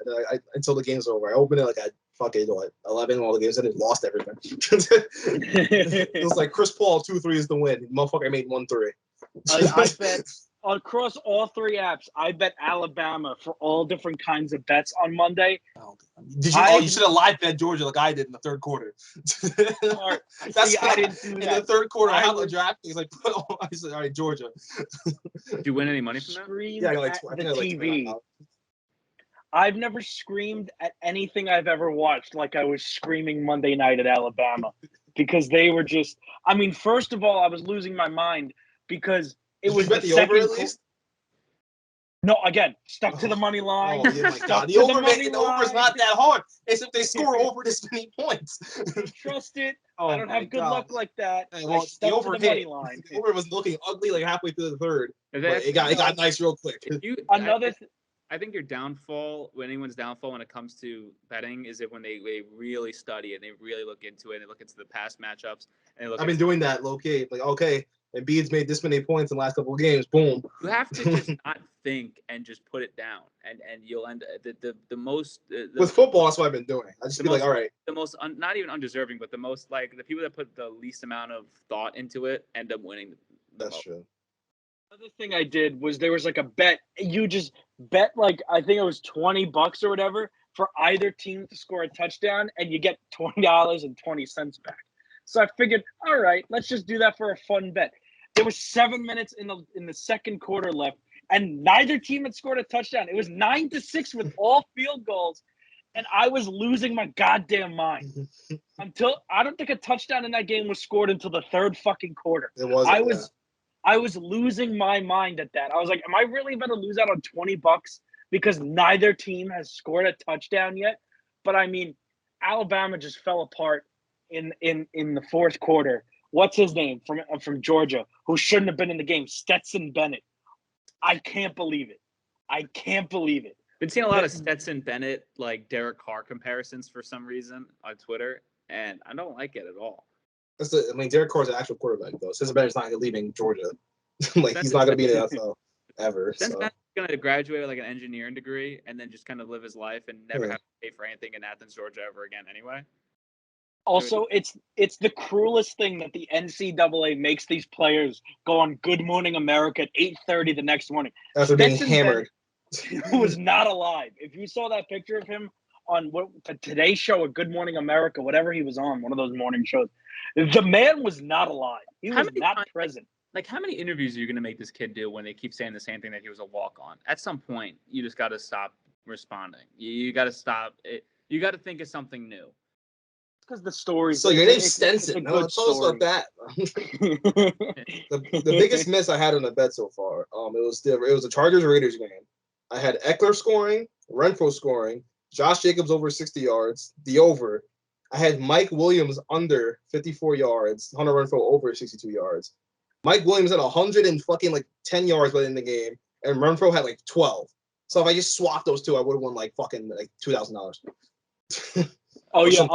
until the game's over. I opened it like at fucking 11 all the games and it lost everything. It was like Chris Paul 2 3s to win. Motherfucker made 1-3. across all three apps, I bet Alabama for all different kinds of bets on Monday. Did you? You should have live bet Georgia like I did in the third quarter. That's I didn't do that. In the third quarter, I had a draft. He's like, I said, all right, Georgia. Did you win any money from that? Yeah, I think the I like TV. I've never screamed at anything I've ever watched like I was screaming Monday night at Alabama because they were just. I mean, first of all, I was losing my mind because it was bet the the over second. at least? No, again, stuck to the money line. Oh, yeah, my God. The over is not that hard. It's if they score over this many points. Trust it. Oh, I don't have good luck like that. Well, the over hit. Money line. The over was looking ugly like halfway through the third. But it got nice real quick. I think your downfall, when anyone's downfall when it comes to betting, is when they really study and they really look into it and they look into the past matchups. And I've been doing that low key. Like, okay, Embiid's made this many points in the last couple of games. Boom. You have to just not think and just put it down, and you'll end the most. With football, that's what I've been doing. I just be like, all right. The most not even undeserving, but the most like the people that put the least amount of thought into it end up winning. That's true. Other thing I did was there was like a bet. You just bet like I think it was $20 or whatever for either team to score a touchdown, and you get $20.20 back. So I figured, all right, let's just do that for a fun bet. There was 7 minutes in the second quarter left, and neither team had scored a touchdown. It was 9-6 with all field goals, and I was losing my goddamn mind until I don't think a touchdown in that game was scored until the third fucking quarter. It wasn't. I was losing my mind at that. I was like, am I really about to lose out on $20 because neither team has scored a touchdown yet? But I mean, Alabama just fell apart in the fourth quarter. What's his name from Georgia, who shouldn't have been in the game? Stetson Bennett. I can't believe it. Been seeing a lot of Stetson Bennett, like Derek Carr comparisons for some reason on Twitter, and I don't like it at all. Derek Carr's an actual quarterback, though. Stetson Bennett's not leaving Georgia. He's not going to be in the NFL ever. Stetson Bennett's going to graduate with like an engineering degree and then just kind of live his life and never have to pay for anything in Athens, Georgia ever again anyway. Also, it's the cruelest thing that the NCAA makes these players go on Good Morning America at 8:30 the next morning. After being hammered. Who was not alive. If you saw that picture of him on the Today Show or Good Morning America, whatever he was on, one of those morning shows, the man was not alive. He was not present. Like, how many interviews are you going to make this kid do when they keep saying the same thing that he was a walk-on? At some point, you just got to stop responding. You got to stop it. You got to think of something new. Because the story. So your name's Stenson. No, tell us about that. the biggest miss I had on the bet so far, it was the Chargers-Raiders game. I had Eckler scoring, Renfro scoring, Josh Jacobs over 60 yards, the over. I had Mike Williams under 54 yards, Hunter Renfro over 62 yards. Mike Williams had 10 yards by the end of the game, and Renfro had like 12. So if I just swapped those two, I would have won like $2,000. Oh yeah,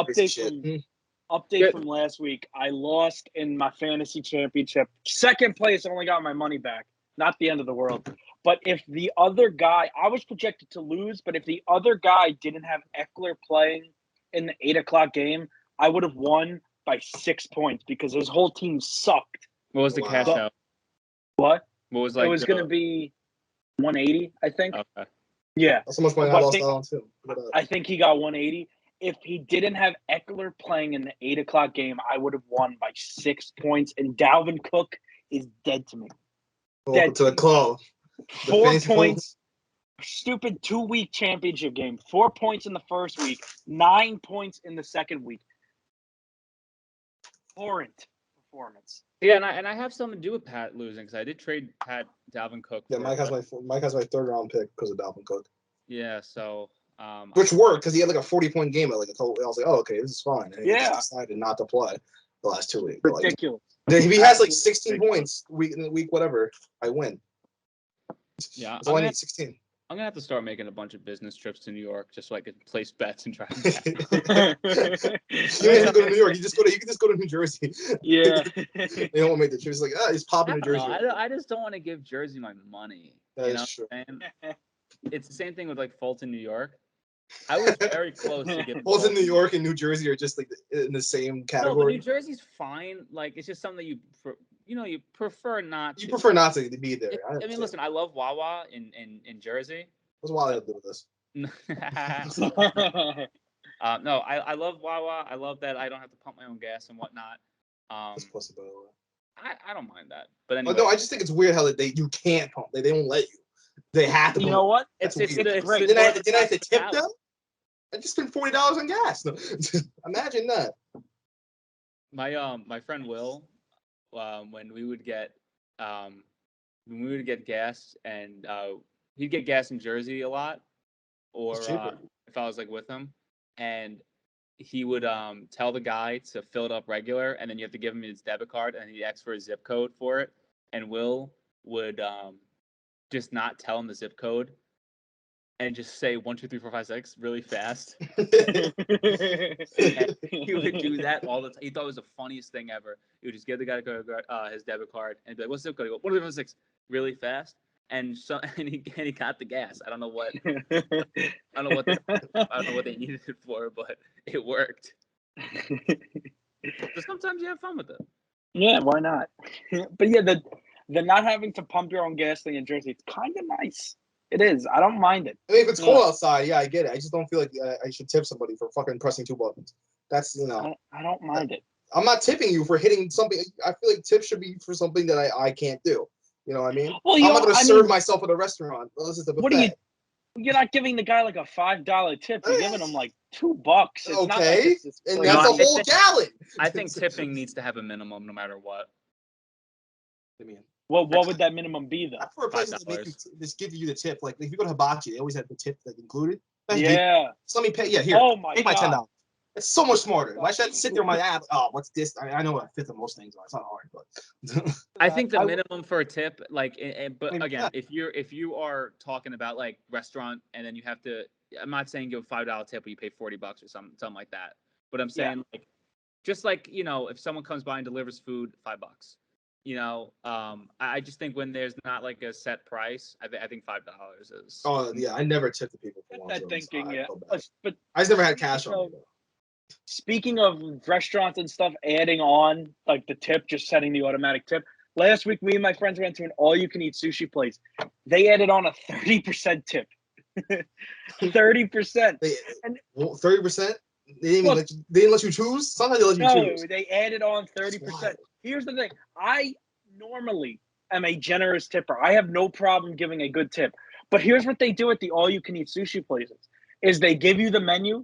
update from last week. I lost in my fantasy championship. Second place, I only got my money back. Not the end of the world. But if the other guy, I was projected to lose, but if the other guy didn't have Eckler playing in the 8:00 game, I would have won by 6 points because his whole team sucked. What was the cash out? What? What was it was going to be 180, I think. Okay. Yeah. That's how much money I lost out on too. I think he got 180. If he didn't have Eckler playing in the 8:00 game, I would have won by 6 points. And Dalvin Cook is dead to me. Welcome to the club. 4 points. Stupid 2-week championship game. 4 points in the first week. 9 points in the second week. Horrent performance. Yeah, and I have something to do with Pat losing because I did trade Dalvin Cook. Yeah, Mike has my third round pick because of Dalvin Cook. Yeah, so which worked because he had like a 40-point game. I was like, oh, okay, this is fine. And he just decided not to play the last 2 weeks. Ridiculous. If he has like 16 points week whatever, I win. Yeah, that's all I need. 16. I'm gonna have to start making a bunch of business trips to New York just so I can place bets and try. You don't have to go to New York. You can just go to New Jersey. Yeah. They don't want to make the trip. It's like, he's popping New Jersey. I just don't want to give Jersey my money. That is true. It's the same thing with like Fulton, New York. I was very close to getting Fulton, New York, and New Jersey are just like in the same category. No, New Jersey's fine. Like it's just something that you prefer not to. You prefer not to be there. I mean, listen, I love Wawa in Jersey. What's Wally do with this? No, I love Wawa. I love that I don't have to pump my own gas and whatnot. That's pussy, by the way. I don't mind that. But anyway, no, I just think it's weird how you can't pump. They don't let you. They have to. You know what? That's It's weird. great. Did I have to tip them? I just spent $40 on gas. No. Imagine that. My friend Will, when we would get gas, and he'd get gas in Jersey a lot, or if I was like with him, and he would tell the guy to fill it up regular, and then you have to give him his debit card, and he asks for a zip code for it, and Will would just not tell him the zip code and just say 1, 2, 3, 4, 5, 6 really fast. And he would do that all the time. He thought it was the funniest thing ever. He would just give the guy his debit card and be like, "What's the zip code?" He go, 1, 2, 3, 4, 5, 6 really fast. And he got the gas. I don't know what they needed it for, but it worked. So sometimes you have fun with it. Yeah, why not? But yeah, the not having to pump your own gas thing in Jersey, it's kind of nice. It is. I don't mind it. I mean, if it's cold outside, yeah, I get it. I just don't feel like I should tip somebody for fucking pressing 2 buttons. That's I don't mind it. I'm not tipping you for hitting something. I feel like tips should be for something that I can't do. You know what I mean? Well, I'm not going to serve myself at a restaurant. This is the buffet. What are you? You're not giving the guy like a $5 tip. You're giving him like $2. It's okay, not like it's and that's a whole gallon. I think tipping needs to have a minimum, no matter what. I mean, well, what would that minimum be though? For a place that make you just give you the tip, like if you go to Hibachi, they always have the tip like included. Yeah. So let me pay. Yeah, here. Oh my take my $10. God. It's so much smarter. Why should I sit there on my app? Oh, what's this? I know what a fifth of most things are. It's not hard, but I think the minimum for a tip, like, but again, yeah. if you are talking about like restaurant, and then you have to, I'm not saying give a $5 tip, but you pay $40 or something like that. But I'm saying like, just like if someone comes by and delivers food, $5. I just think when there's not like a set price, I think $5 is. Oh yeah, I never tip the people for that thinking, yeah. But I just never had cash on me. Speaking of restaurants and stuff, adding on like the tip, just setting the automatic tip. Last week, me and my friends went to an all-you-can-eat sushi place. They added on a 30% tip. 30%. And 30%. They didn't let you choose. Sometimes they let you choose. No, they added on 30%. Here's the thing: I normally am a generous tipper. I have no problem giving a good tip. But here's what they do at the all-you-can-eat sushi places: is they give you the menu.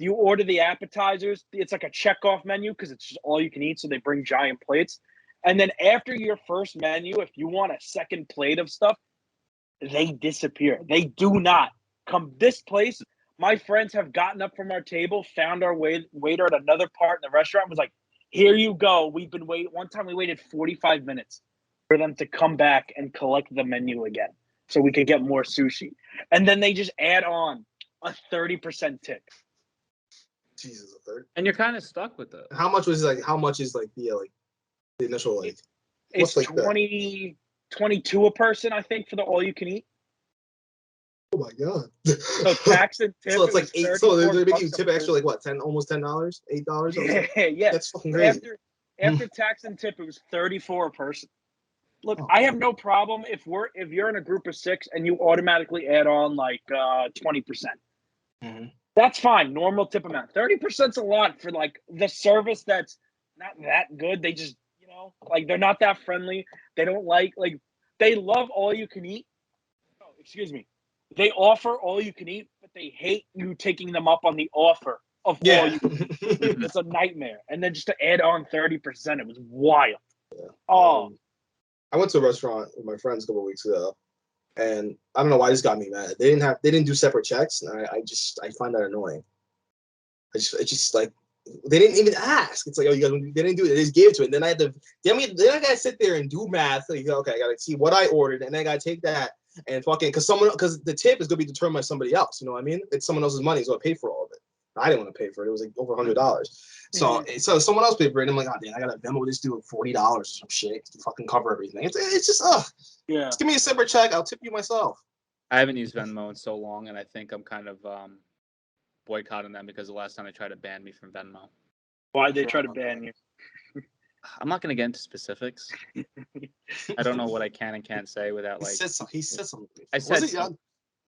You order the appetizers. It's like a checkoff menu because it's just all you can eat. So they bring giant plates. And then after your first menu, if you want a second plate of stuff, they disappear. They do not come. This place, my friends have gotten up from our table, found our waiter at another part in the restaurant, was like, here you go. We've been waiting. One time we waited 45 minutes for them to come back and collect the menu again so we could get more sushi. And then they just add on a 30% tip. Jesus, a third. And you're kind of stuck with it. How much is the initial like? It's like 22 a person, I think, for the all you can eat. Oh my God! So tax and tip. So it's like $8. So they're making you tip extra like what? Almost $10, $8. Yeah. That's fucking crazy. After tax and tip, it was 34 a person. Look, I have no problem if you're in a group of 6 and you automatically add on like 20%. Mm-hmm. That's fine. Normal tip amount. 30%'s a lot for like the service that's not that good. They just, like they're not that friendly. They don't like they love all you can eat. Oh, excuse me. They offer all you can eat, but they hate you taking them up on the offer of all you can eat. It's a nightmare. And then just to add on 30%, it was wild. Yeah. Oh. I went to a restaurant with my friends a couple of weeks ago. And I don't know why this got me mad. They didn't do separate checks, and I find that annoying. It's just like they didn't even ask. It's like, oh, you guys, they didn't do it. They just gave it to it. And then I gotta sit there and do math. Like, okay, I gotta see what I ordered, and then I gotta take that and fucking because the tip is gonna be determined by somebody else. You know what I mean? It's someone else's money, so I pay for all of it. I didn't want to pay for it. It was like over $100. So someone else paid for it. And I'm like, oh, damn, I gotta Venmo this dude $40 or some shit to fucking cover everything. It's just yeah. Just give me a separate check. I'll tip you myself. I haven't used Venmo in so long, and I think I'm kind of boycotting them because the last time they tried to ban me from Venmo. Why'd they try to ban you? I'm not gonna get into specifics. I don't know what I can and can't say without He like. said something. He said something. I said Was it something.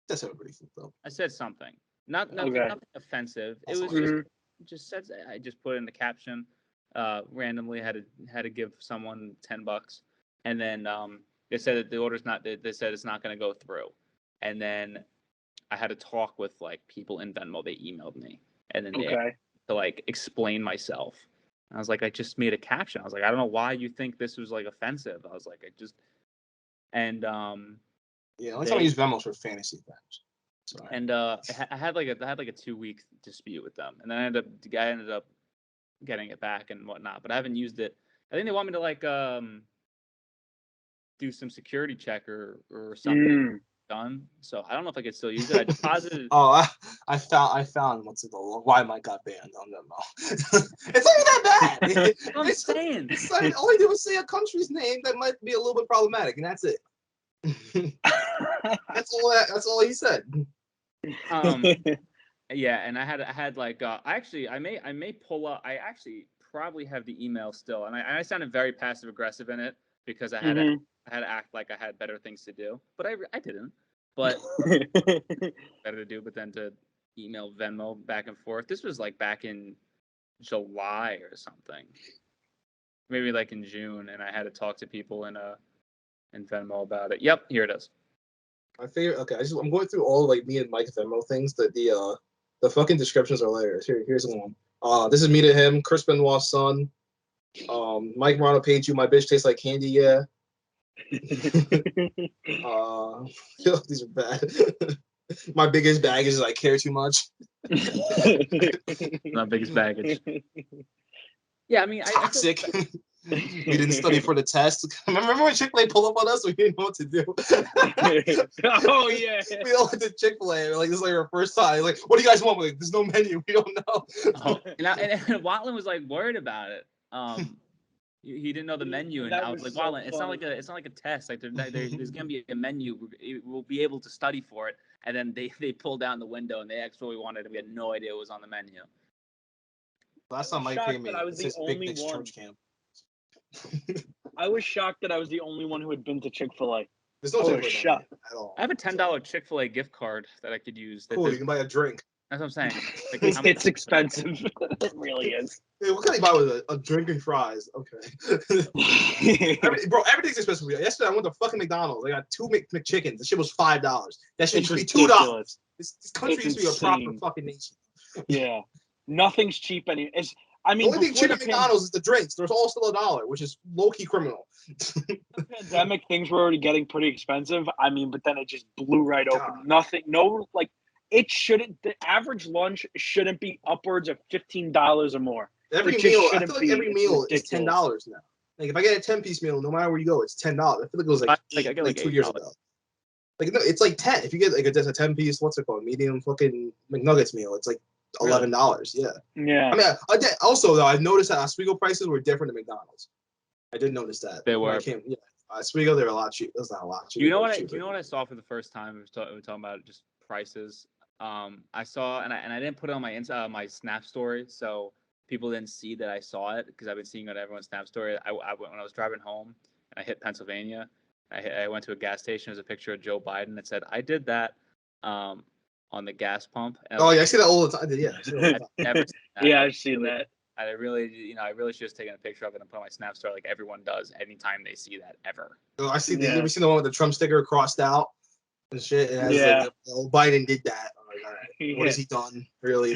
That's pretty though. I said something. Nothing Okay. offensive. That's It was Mhm. just said. I just put in the caption. Randomly had to give someone $10, and then they said that the order's not. They said it's not going to go through, and then I had to talk with like people in Venmo. They emailed me, and then they Okay. to like explain myself. I was like, I just made a caption. I was like, I don't know why you think this was like offensive. I was like, I just and Yeah, only time I use Venmo for fantasy things. Sorry. and I had like a 2-week dispute with them, and then the guy ended up getting it back and whatnot. But I haven't used it. I think they want me to like do some security check or something done. So I don't know if I could still use it. I deposited. I found what's it called? Why Mike got banned on Venmo. It's not even that bad. That's what I'm saying. All he did was say a country's name that might be a little bit problematic, and that's it. That's all he said. Yeah, and I had like I may pull up. I actually probably have the email still, and I sounded very passive aggressive in it because I had to act like I had better things to do, but I didn't. But better to do, but then to email Venmo back and forth. This was like back in July or something, maybe like in June, and I had to talk to people in Venmo about it. Yep, here it is. My favorite. Okay, I'm going through all like me and Mike's Venmo things. That the fucking descriptions are hilarious. Here's one. This is me to him, Chris Benoit's son. Mike Morano paid you. My bitch tastes like candy. Yeah. These are bad. My biggest baggage is I care too much. My biggest baggage. Yeah, I mean, toxic. We didn't study for the test. Remember when Chick-fil-A pulled up on us? We didn't know what to do. Oh yeah. We all went to Chick-fil-A. Like this is like our first time. Like, what do you guys want? We're like, there's no menu. We don't know. And Watland was like worried about it. He didn't know the menu, and I was like, Watland, it's not like a test. Like there's gonna be a menu. We'll be able to study for it. And then they pulled down the window and they actually wanted it. We had no idea it was on the menu. Last time Mike paid me, I was it says Big Dick's Church Camp. I was shocked that I was the only one who had been to Chick-fil-A. There's no Chick-fil-A at all. I have a $10 Chick-fil-A gift card that I could use. Cool, you can buy a drink. That's what I'm saying. Like, it's expensive. It really is. Hey, what can you buy with a drink and fries? Okay. Bro, everything's expensive. Yesterday I went to fucking McDonald's. I got 2 McChickens. The shit was $5. That shit used to be $2. This country used to be a proper fucking nation. Yeah. Nothing's cheap anymore. I mean, the only thing cheap at McDonald's is the drinks. There's all still $1, which is low-key criminal. The pandemic, things were already getting pretty expensive. I mean, but then it just blew right open. Nothing, no, like, it shouldn't, the average lunch shouldn't be upwards of $15 or more. Every meal, I feel like every meal is $10 now. Like, if I get a 10-piece meal, no matter where you go, it's $10. I feel like it was like 2 years ago. Like, no, it's like 10. If you get like a 10-piece, what's it called? Medium fucking McNuggets meal, it's like $11. Yeah. Yeah. I mean, also though, I've noticed that Oswego prices were different than McDonald's. I did notice that. They were. Oswego, they were a lot cheap. That's not a lot cheap. Do you know what I saw for the first time? We were talking about just prices. I saw, and I didn't put it on my Snap story, so people didn't see that I saw it because I've been seeing it on everyone's Snap story. When I was driving home and I hit Pennsylvania, I went to a gas station. There's a picture of Joe Biden that said, "I did that." On the gas pump. I see that all the time. Yeah, I've never seen that. Yeah, I've seen that. I really should have taken a picture of it and put on my Snap story like everyone does anytime they see that ever. Oh, I see. You ever seen the one with the Trump sticker crossed out and shit? It has Biden did that. I'm like, all right, what has he done? Really?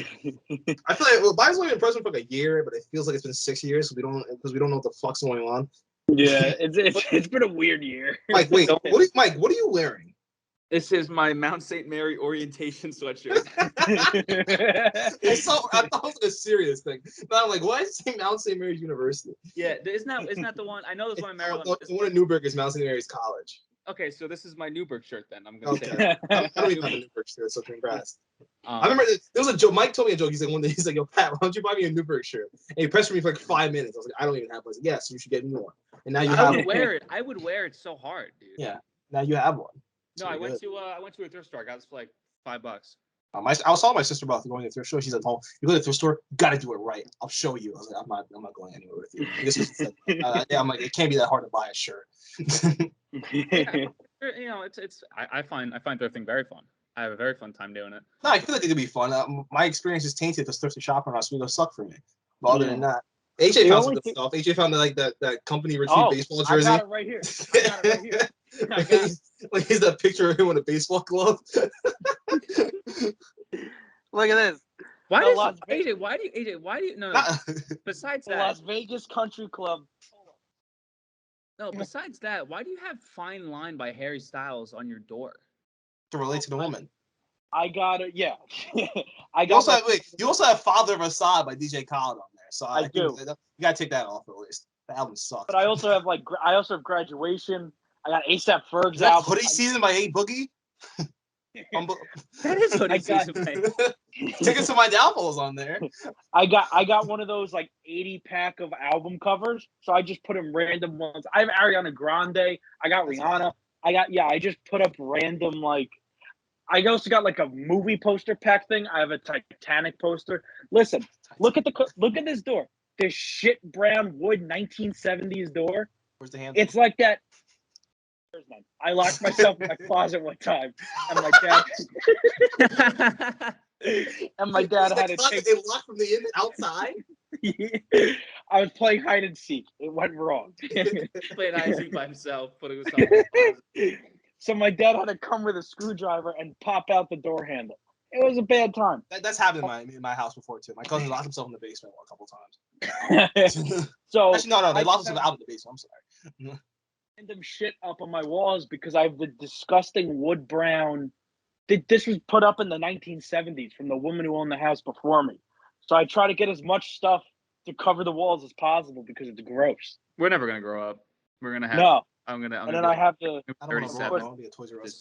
I feel like Biden's only been president for like a year, but it feels like it's been 6 years because we don't know what the fuck's going on. Yeah, it's been a weird year. Mike, wait, what are you wearing? This is my Mount St. Mary orientation sweatshirt. I thought it was a serious thing. But I'm like, why is it saying Mount St. Mary's University? Yeah, isn't that the one? I know there's one in Maryland. The one in Newburgh is Mount St. Mary's College. Okay, so this is my Newburgh shirt then. I'm gonna say that. I don't even have a Newburgh shirt, so congrats. I remember there was a joke. Mike told me a joke. He's like, one day, he's like, "Yo, Pat, why don't you buy me a Newburgh shirt?" And he pressed me for like 5 minutes. I was like, "I don't even have one." He's like, "Yes, you should get me one." And now you have one. I would wear it so hard, dude. Yeah, now you have one. No, I went to a thrift store. I got this for like $5. I was telling my sister about going to the thrift store. She's at home. You go to the thrift store, you gotta do it right. I'll show you. I was like, I'm not going anywhere with you. This was I'm like, it can't be that hard to buy a shirt. Yeah, I find thrifting very fun. I have a very fun time doing it. No, I feel like it could be fun. My experience is tainted because thrifty shopping around Sweeto suck for me. But other than that, AJ found some good stuff. AJ found that company retreat baseball jersey. I got it right here. Here's that picture of him with a baseball glove. Look at this. Why do you no? Besides the that, Las Vegas Country Club. No, besides that, why do you have "Fine Line" by Harry Styles on your door? To relate to the woman. I got it. Yeah. You also have "Father of Assad" by DJ Khaled on there. So I do. You gotta take that off at least. The album sucks. But I also have Graduation. I got A$AP Ferg's Is that album. Hoodie Season by A Boogie? That is Hoodie Season. Tickets to My Downfall's on there. I got one of those like 80-pack of album covers, so I just put them random ones. I have Ariana Grande. I got Rihanna. I just put up random like. I also got like a movie poster pack thing. I have a Titanic poster. Listen, look at this door. This shit brown wood 1970s door. Where's the handle? It's like that. There's none. I locked myself in my closet one time, and my dad had to take it locked from the outside. I was playing hide and seek. It went wrong. Playing hide and seek by himself, putting himself. So my dad had to come with a screwdriver and pop out the door handle. It was a bad time. That's happened in my house before too. My cousin locked himself in the basement a couple times. So actually, no, they locked themselves out of the basement. I'm sorry. Random shit up on my walls because I have the disgusting wood brown. This was put up in the 1970s from the woman who owned the house before me. So I try to get as much stuff to cover the walls as possible because it's gross. We're never gonna grow up. We're gonna have. No. I'm gonna. And then I have the 37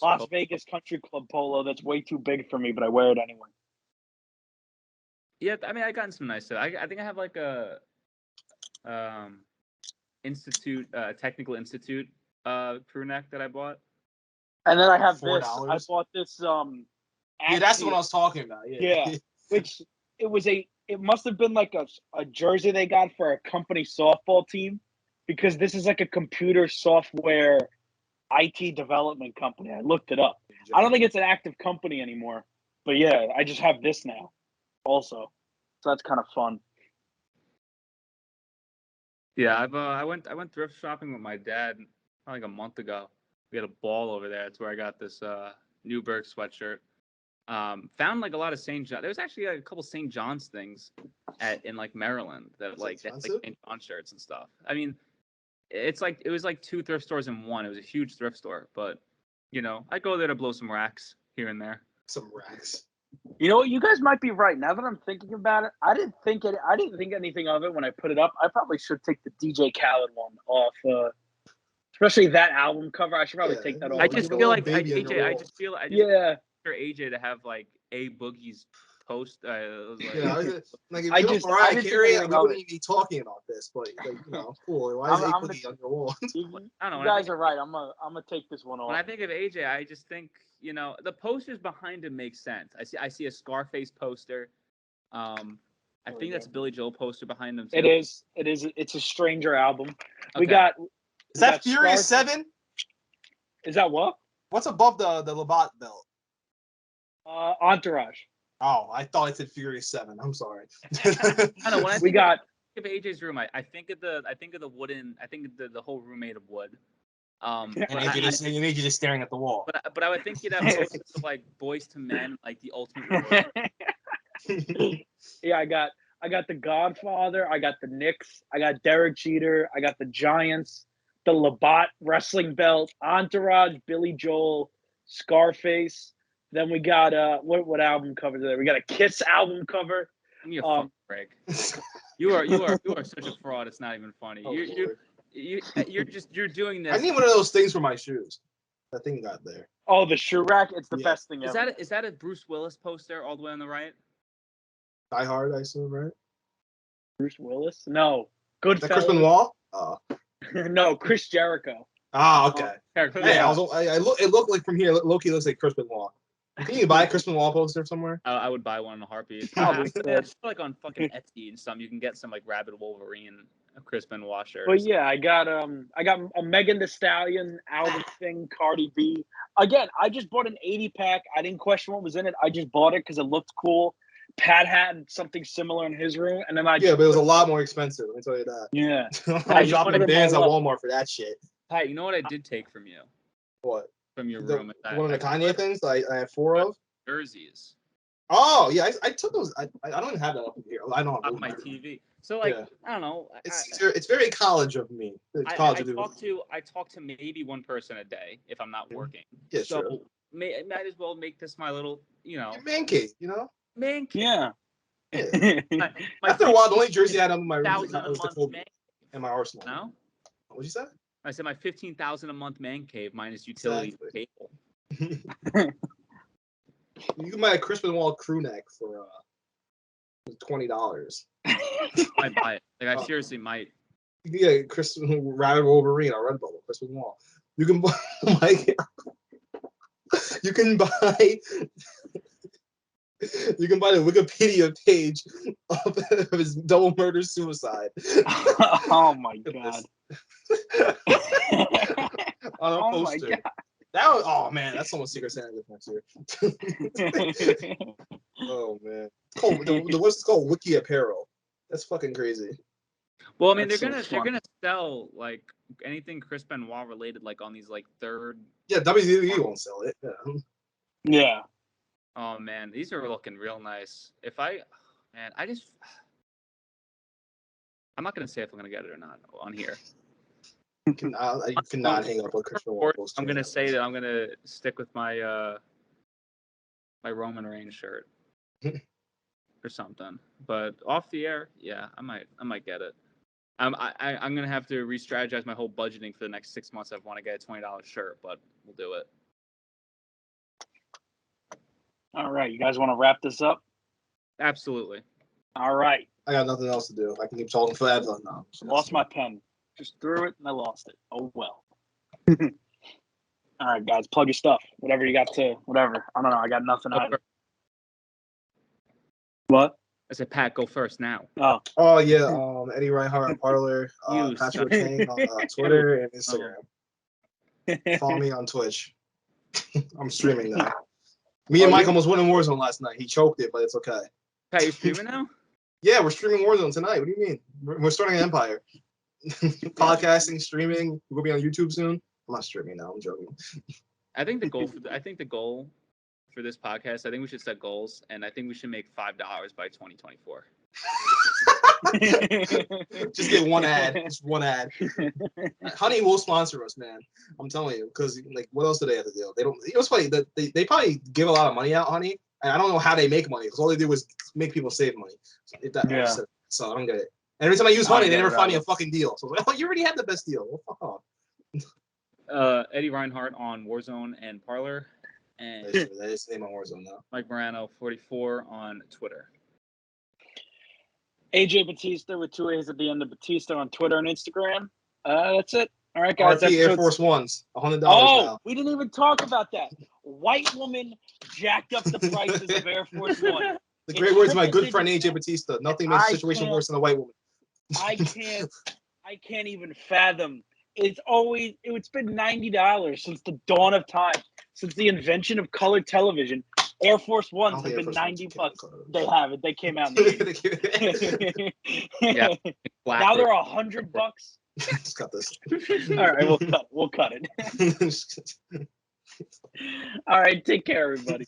Las Vegas Country Club polo that's way too big for me, but I wear it anyway. Yeah, I mean, I gotten some nice stuff. I think I have like a technical institute crew neck that I bought. And then I have $4. this. I bought this yeah, that's what I was talking about. Yeah. Which it must have been like a jersey they got for a company softball team. Because this is like a computer software IT development company. I looked it up. I don't think it's an active company anymore. But yeah, I just have this now also. So that's kind of fun. Yeah, I went thrift shopping with my dad like a month ago. We had a ball over there. That's where I got this Newberg sweatshirt. Found like a lot of St. John. There was actually like, a couple St. John's things in like Maryland that like St. John shirts and stuff. I mean, it was like two thrift stores in one. It was a huge thrift store, but I go there to blow some racks here and there. Some racks. You know what? You guys might be right. Now that I'm thinking about it, I didn't think anything of it when I put it up. I probably should take the DJ Khaled one off. Especially that album cover. I should probably take that off. I just feel like AJ. I just feel for AJ to have like A Boogie's post. I just Mariah Carey, I wouldn't even be talking about this, but cool. Why is A Boogie on your wall? I don't know. You guys are right. I'm gonna take this one off. When I think of AJ, I just think the posters behind him make sense. I see a Scarface poster. I think that's a Billy Joel poster behind him too. It is. It's a Stranger album. Okay. Is that Furious 7? Is that what? What's above the Labatt belt? Entourage. Oh, I thought it said Furious 7. I'm sorry. I know, when I think of AJ's room, I think of the wooden. I think of the whole room made of wood. And AJ just staring at the wall. But I would think you'd have posters of like Boys to Men, like the ultimate. Yeah, I got the Godfather. I got the Knicks. I got Derek Jeter. I got the Giants. The Labatt wrestling belt. Entourage. Billy Joel. Scarface. Then we got what album cover there? We got a Kiss album cover. Give me a fucking break. You are such a fraud. It's not even funny. You're doing this. I need one of those things for my shoes. That thing got there. Oh, the shoe rack. It's the best thing ever. Is that a Bruce Willis poster all the way on the right? Die Hard, I assume, right? Bruce Willis? No. Goodfellas. Is that Chris Benoit? No, Chris Jericho. Okay. Yeah, it looked like from here. Loki looks like Chris Benoit. Can you buy a Crispin Wall poster somewhere? I would buy one in a heartbeat. Probably I feel like on fucking Etsy and some, you can get some like Rabid Wolverine, Crispin Wall shirts. But yeah, I got a Megan Thee Stallion album thing, Cardi B. Again, I just bought an 80-pack. I didn't question what was in it. I just bought it because it looked cool. Pat had something similar in his room, and then but it was a lot more expensive. Let me tell you that. Yeah, I was dropping bands at Walmart for that shit. Pat, you know what I did take from you? What? From your room? One of the Kanye things I have 4 of. Jerseys. Oh yeah, I took those. I don't even have that up here. I don't have on my TV. So like I don't know. It's very college of me. I talk to maybe one person a day if I'm not working. Yeah, so sure. might as well make this my little, man cave. Man cave. Yeah. my After a while, the only jersey I had on my room was the Kobe and my Arsenal. No. What'd you say? I said my $15,000 a month man cave minus utility cable. You can buy a Crispin Wall crew neck for $20. I buy it. Like I seriously might. You can get a Crispin Rabid Wolverine on Redbubble. Crispin Wall. You can buy. You can buy. You can buy the Wikipedia page of his double murder suicide. Oh my god. On a poster. My god. That was, oh man, that's almost Secret Santa next year. Oh man, what's it called? Wiki Apparel. That's fucking crazy. Well, I mean, they're gonna sell like anything Chris Benoit related, like on these like third. Yeah, WWE won't sell it. Yeah. Yeah. Oh man, these are looking real nice. I'm not gonna say if I'm gonna get it or not on here. You cannot hang up on Crispin Wall. I'm gonna say that I'm gonna stick with my my Roman Reigns shirt or something. But off the air, yeah, I might get it. I'm gonna have to re-strategize my whole budgeting for the next 6 months. I want to get a $20 shirt, but we'll do it. All right, you guys want to wrap this up? Absolutely. All right. I got nothing else to do. I can keep talking forever now. Lost my pen. Just threw it and I lost it. Oh well. All right, guys, plug your stuff. Whatever you got to. Whatever. I don't know. I got nothing. What? I said, Pat, go first now. Oh yeah. Eddie Reinhardt on Parler. Patrick King on Twitter and Instagram. Follow me on Twitch. I'm streaming now. Me and Mike almost won in Warzone last night. He choked it, but it's okay. Pat, you streaming now? Yeah, we're streaming Warzone tonight. What do you mean? We're starting an empire. Podcasting, streaming. We'll be on YouTube soon. I'm not streaming now. I'm joking. I think the goal for this podcast, I think we should set goals, and I think we should make $5 by 2024. Just get one ad. Just one ad. Honey will sponsor us, man. I'm telling you, because like, what else do they have to do? They don't. It was funny that they probably give a lot of money out, Honey, and I don't know how they make money because all they do is make people save money. So I don't get it. And every time I use Honey, they never find me a fucking deal. So I was like, oh, you already had the best deal. Well, fuck off. Eddie Reinhardt on Warzone and Parler. And that is the name on Warzone now. Mike Morano 44 on Twitter. AJ Batista with 2 A's at the end of Batista on Twitter and Instagram. That's it. All right, guys. RP Air Force Ones, $100 now. We didn't even talk about that. White woman jacked up the prices of Air Force One. The great words of my good friend AJ Batista. Nothing makes the situation worse than a white woman. I can't even fathom. It's been $90 since the dawn of time, since the invention of color television. Air Force Ones have been $90. They have it. They came out in the 80s. Now they're $100. Just cut this. All right, we'll cut it. All right, take care, everybody.